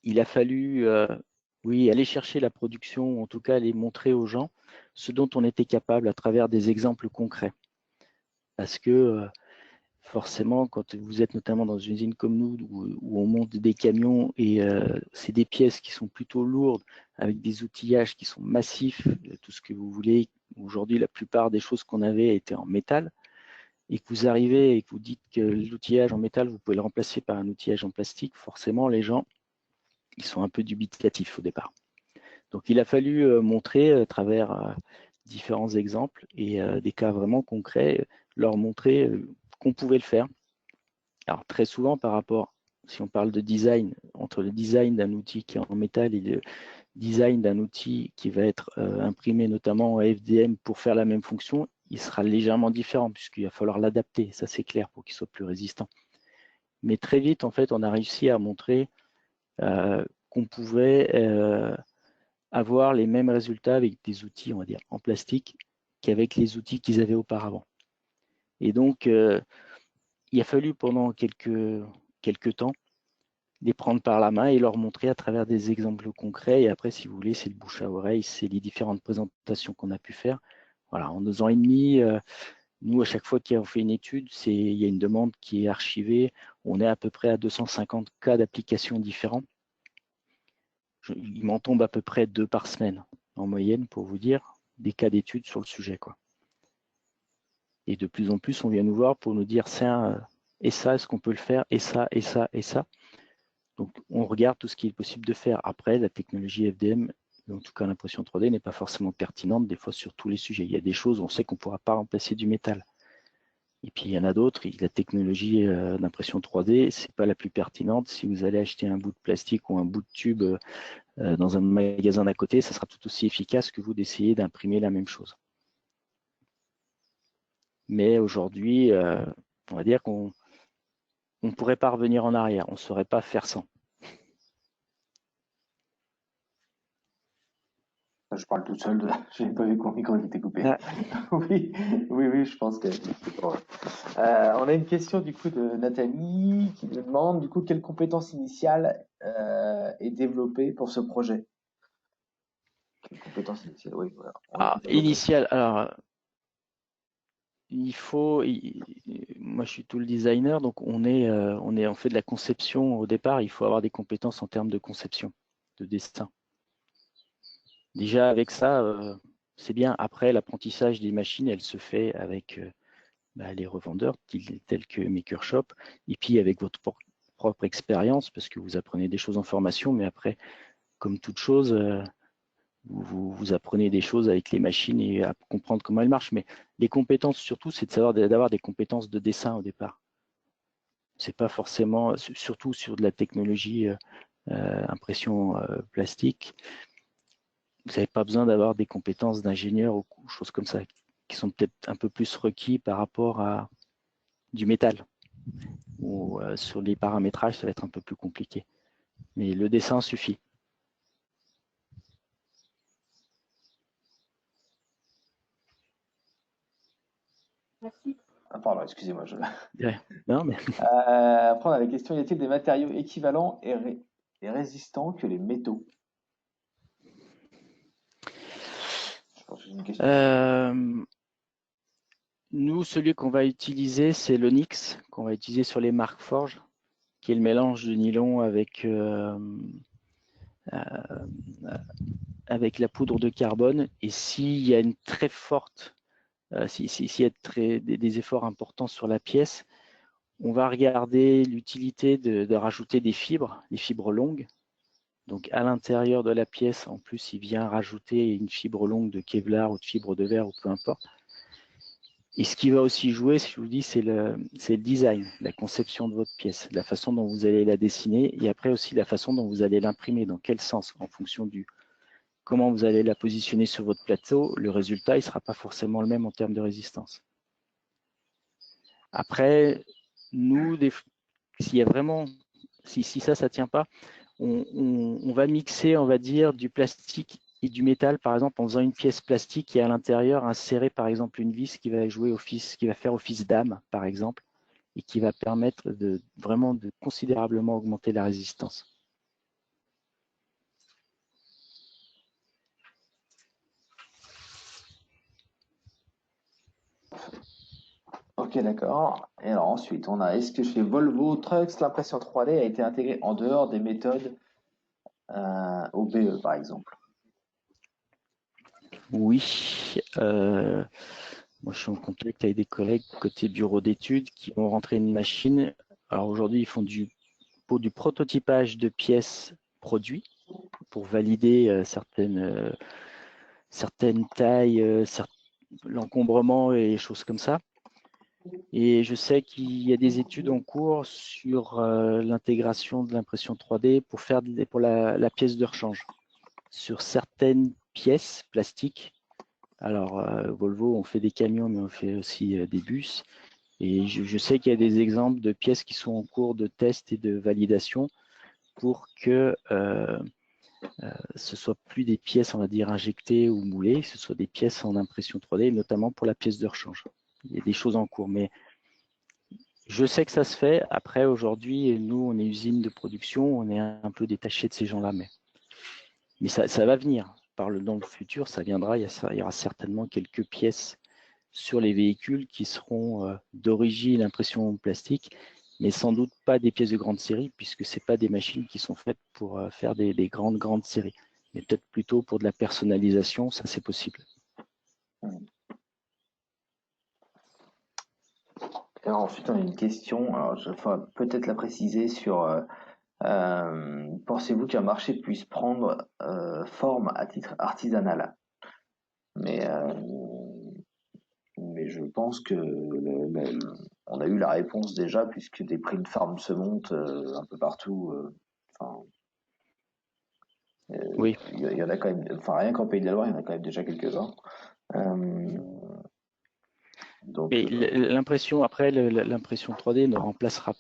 il a fallu aller chercher la production, ou en tout cas aller montrer aux gens ce dont on était capable à travers des exemples concrets. Parce que forcément, quand vous êtes notamment dans une usine comme nous, où on monte des camions et c'est des pièces qui sont plutôt lourdes, avec des outillages qui sont massifs, tout ce que vous voulez. Aujourd'hui, la plupart des choses qu'on avait étaient en métal, et que vous arrivez et que vous dites que l'outillage en métal, vous pouvez le remplacer par un outillage en plastique, forcément, les gens, ils sont un peu dubitatifs au départ. Donc, il a fallu montrer à travers différents exemples et des cas vraiment concrets, leur montrer qu'on pouvait le faire. Alors, très souvent, par rapport, si on parle de design, entre le design d'un outil qui est en métal et design d'un outil qui va être imprimé notamment en FDM pour faire la même fonction, il sera légèrement différent puisqu'il va falloir l'adapter, ça c'est clair, pour qu'il soit plus résistant. Mais très vite, en fait, on a réussi à montrer qu'on pouvait avoir les mêmes résultats avec des outils, on va dire, en plastique qu'avec les outils qu'ils avaient auparavant. Et donc, il a fallu pendant quelques temps les prendre par la main et leur montrer à travers des exemples concrets. Et après, si vous voulez, c'est le bouche à oreille, c'est les différentes présentations qu'on a pu faire. Voilà, en 2 ans et demi, nous, à chaque fois qu'on fait une étude, il y a une demande qui est archivée. On est à peu près à 250 cas d'application différents. Il m'en tombe à peu près 2 par semaine, en moyenne, pour vous dire, des cas d'études sur le sujet, quoi. Et de plus en plus, on vient nous voir pour nous dire, et ça, est-ce qu'on peut le faire, et ça, et ça, et ça. Donc, on regarde tout ce qui est possible de faire. Après, la technologie FDM, en tout cas l'impression 3D, n'est pas forcément pertinente des fois sur tous les sujets. Il y a des choses où on sait qu'on ne pourra pas remplacer du métal. Et puis, il y en a d'autres, la technologie d'impression 3D, ce n'est pas la plus pertinente. Si vous allez acheter un bout de plastique ou un bout de tube dans un magasin d'à côté, ça sera tout aussi efficace que vous d'essayer d'imprimer la même chose. Mais aujourd'hui, on va dire qu'on ne pourrait pas revenir en arrière, on ne saurait pas faire sans. Je parle tout seul, je n'ai pas vu que mon micro était coupé. Ah. Oui, je pense que on a une question du coup de Nathalie qui nous demande du coup quelle compétence initiale est développée pour ce projet. Quelle compétence initiale, oui, voilà. Initiale, alors moi je suis tout le designer, donc on fait de la conception au départ, il faut avoir des compétences en termes de conception, de dessin. Déjà avec ça, c'est bien. Après, l'apprentissage des machines, elle se fait avec les revendeurs tels que Makershop, et puis avec votre propre expérience, parce que vous apprenez des choses en formation, mais après, comme toute chose, vous apprenez des choses avec les machines et à comprendre comment elles marchent. Mais les compétences, surtout, c'est d'avoir des compétences de dessin au départ. C'est pas forcément, surtout sur de la technologie impression plastique, vous n'avez pas besoin d'avoir des compétences d'ingénieur ou choses comme ça, qui sont peut-être un peu plus requis par rapport à du métal. Ou sur les paramétrages, ça va être un peu plus compliqué. Mais le dessin suffit. Merci. Ah, pardon, excusez-moi. Non, mais... Après, on a la question, y a-t-il des matériaux équivalents et résistants que les métaux? Je pense que c'est une question. Nous, celui qu'on va utiliser, c'est l'Onyx, qu'on va utiliser sur les Markforged, qui est le mélange de nylon avec la poudre de carbone. Et s'il y a une très forte, s'il y a des efforts importants sur la pièce, on va regarder l'utilité de rajouter des fibres longues. Donc à l'intérieur de la pièce, en plus, il vient rajouter une fibre longue de Kevlar ou de fibre de verre ou peu importe. Et ce qui va aussi jouer, je vous dis, c'est le design, la conception de votre pièce, la façon dont vous allez la dessiner et après aussi la façon dont vous allez l'imprimer, dans quel sens, en fonction du comment vous allez la positionner sur votre plateau, le résultat, il ne sera pas forcément le même en termes de résistance. Après, nous, s'il y a vraiment, si ça ne tient pas, on va mixer, on va dire, du plastique et du métal, par exemple, en faisant une pièce plastique et à l'intérieur insérer, par exemple, une vis qui va faire office d'âme, par exemple, et qui va permettre vraiment de considérablement augmenter la résistance. Ok, d'accord. Et alors ensuite, on a, est-ce que chez Volvo Trucks, l'impression 3D a été intégrée en dehors des méthodes OBE, par exemple? Oui. Moi, je suis en contact avec des collègues côté bureau d'études qui ont rentré une machine. Alors aujourd'hui, ils font pour du prototypage de pièces produits pour valider certaines tailles, l'encombrement et choses comme ça. Et je sais qu'il y a des études en cours sur l'intégration de l'impression 3D pour la pièce de rechange. sur certaines pièces plastiques. Alors, Volvo, on fait des camions, mais on fait aussi des bus. Et je sais qu'il y a des exemples de pièces qui sont en cours de test et de validation pour que ce soit plus des pièces, on va dire, injectées ou moulées, que ce soit des pièces en impression 3D, notamment pour la pièce de rechange. Il y a des choses en cours, mais je sais que ça se fait. Après, aujourd'hui, nous, on est usine de production, on est un peu détaché de ces gens-là, mais ça va venir. Dans le futur, ça viendra. Il y aura certainement quelques pièces sur les véhicules qui seront d'origine impression plastique, mais sans doute pas des pièces de grande série, puisque ce pas des machines qui sont faites pour faire des grandes séries, mais peut-être plutôt pour de la personnalisation, ça c'est possible. Alors ensuite, on a une question, alors je vais peut-être la préciser sur pensez-vous qu'un marché puisse prendre forme à titre artisanal? Mais, mais je pense que on a eu la réponse déjà, puisque des prix de farm se montent un peu partout. Enfin, Oui, il y en a quand même, enfin rien qu'en Pays de la Loire, il y en a quand même déjà quelques-uns. Donc, mais l'impression, après, l'impression 3D ne remplacera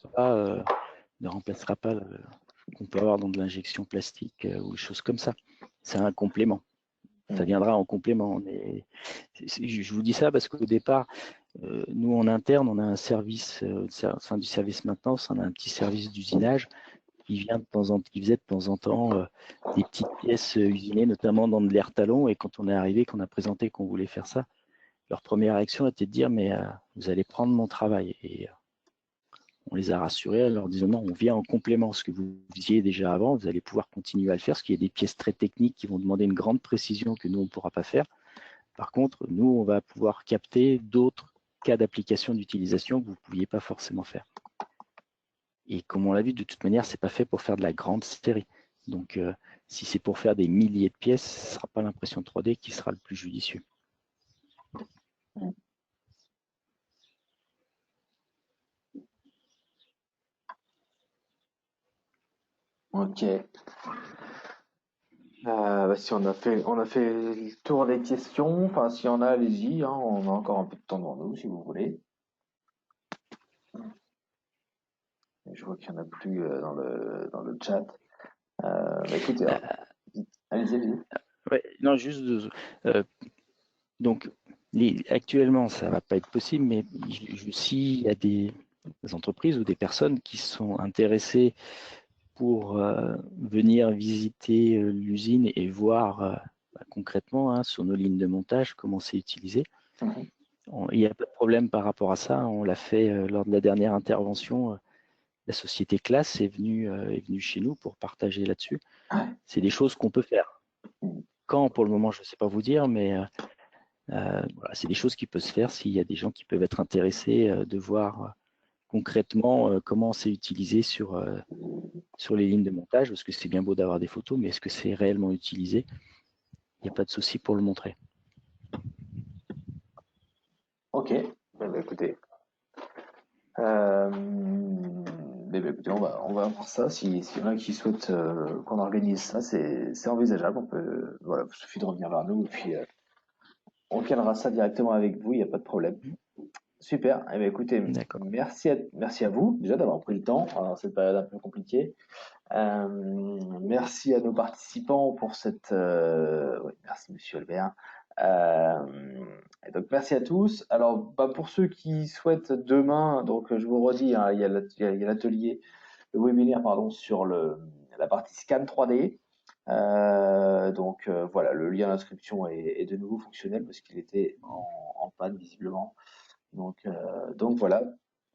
pas qu'on peut avoir dans de l'injection plastique ou des choses comme ça. C'est un complément. Ça viendra en complément. Mais je vous dis ça parce qu'au départ, nous en interne, on a un service, au sein du service maintenance, on a un petit service d'usinage qui faisait de temps en temps des petites pièces usinées, notamment dans de l'air talon. Et quand on est arrivé, qu'on a présenté qu'on voulait faire ça, leur première réaction était de dire mais vous allez prendre mon travail. Et on les a rassurés en leur disant non, on vient en complément. Ce que vous faisiez déjà avant, vous allez pouvoir continuer à le faire, parce qu'il y a des pièces très techniques qui vont demander une grande précision que nous, on ne pourra pas faire. Par contre, nous, on va pouvoir capter d'autres cas d'application d'utilisation que vous ne pouviez pas forcément faire. Et comme on l'a vu, de toute manière, ce n'est pas fait pour faire de la grande série. Donc, si c'est pour faire des milliers de pièces, ce ne sera pas l'impression 3D qui sera le plus judicieux. ok. Si on a fait le tour des questions. Enfin, s'il y en a, allez-y, hein, on a encore un peu de temps devant nous, si vous voulez. Je vois qu'il n'y en a plus dans le chat. Écoutez, allez-y. Ouais, non, juste donc actuellement, ça ne va pas être possible, mais s'il y a des entreprises ou des personnes qui sont intéressées pour venir visiter l'usine et voir concrètement sur nos lignes de montage comment c'est utilisé. Il n'y a pas de problème par rapport à ça. On l'a fait lors de la dernière intervention. La société Classe est venue chez nous pour partager là-dessus. C'est des choses qu'on peut faire. Quand, pour le moment, je ne sais pas vous dire, mais voilà, c'est des choses qui peuvent se faire s'il y a des gens qui peuvent être intéressés de voir concrètement comment c'est utilisé sur les lignes de montage, parce que c'est bien beau d'avoir des photos, mais est-ce que c'est réellement utilisé? Il n'y a pas de souci pour le montrer. Ok, écoutez. Écoutez, on va voir ça. S'il y en a qui souhaitent qu'on organise ça, c'est envisageable. On peut, voilà, il suffit de revenir vers nous et puis on calera ça directement avec vous. Il n'y a pas de problème. Super. Eh bien, écoutez, merci à vous déjà d'avoir pris le temps dans cette période un peu compliquée. Merci à nos participants pour cette. Oui, merci Monsieur Albert. Et donc merci à tous. Alors pour ceux qui souhaitent demain, donc je vous redis, hein, il y a l'atelier, le webinaire pardon sur la partie scan 3D. Voilà, le lien d'inscription est de nouveau fonctionnel parce qu'il était en panne visiblement. Donc voilà.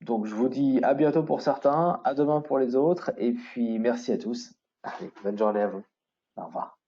Donc je vous dis à bientôt pour certains, à demain pour les autres, et puis merci à tous. Allez, bonne journée à vous. Au revoir.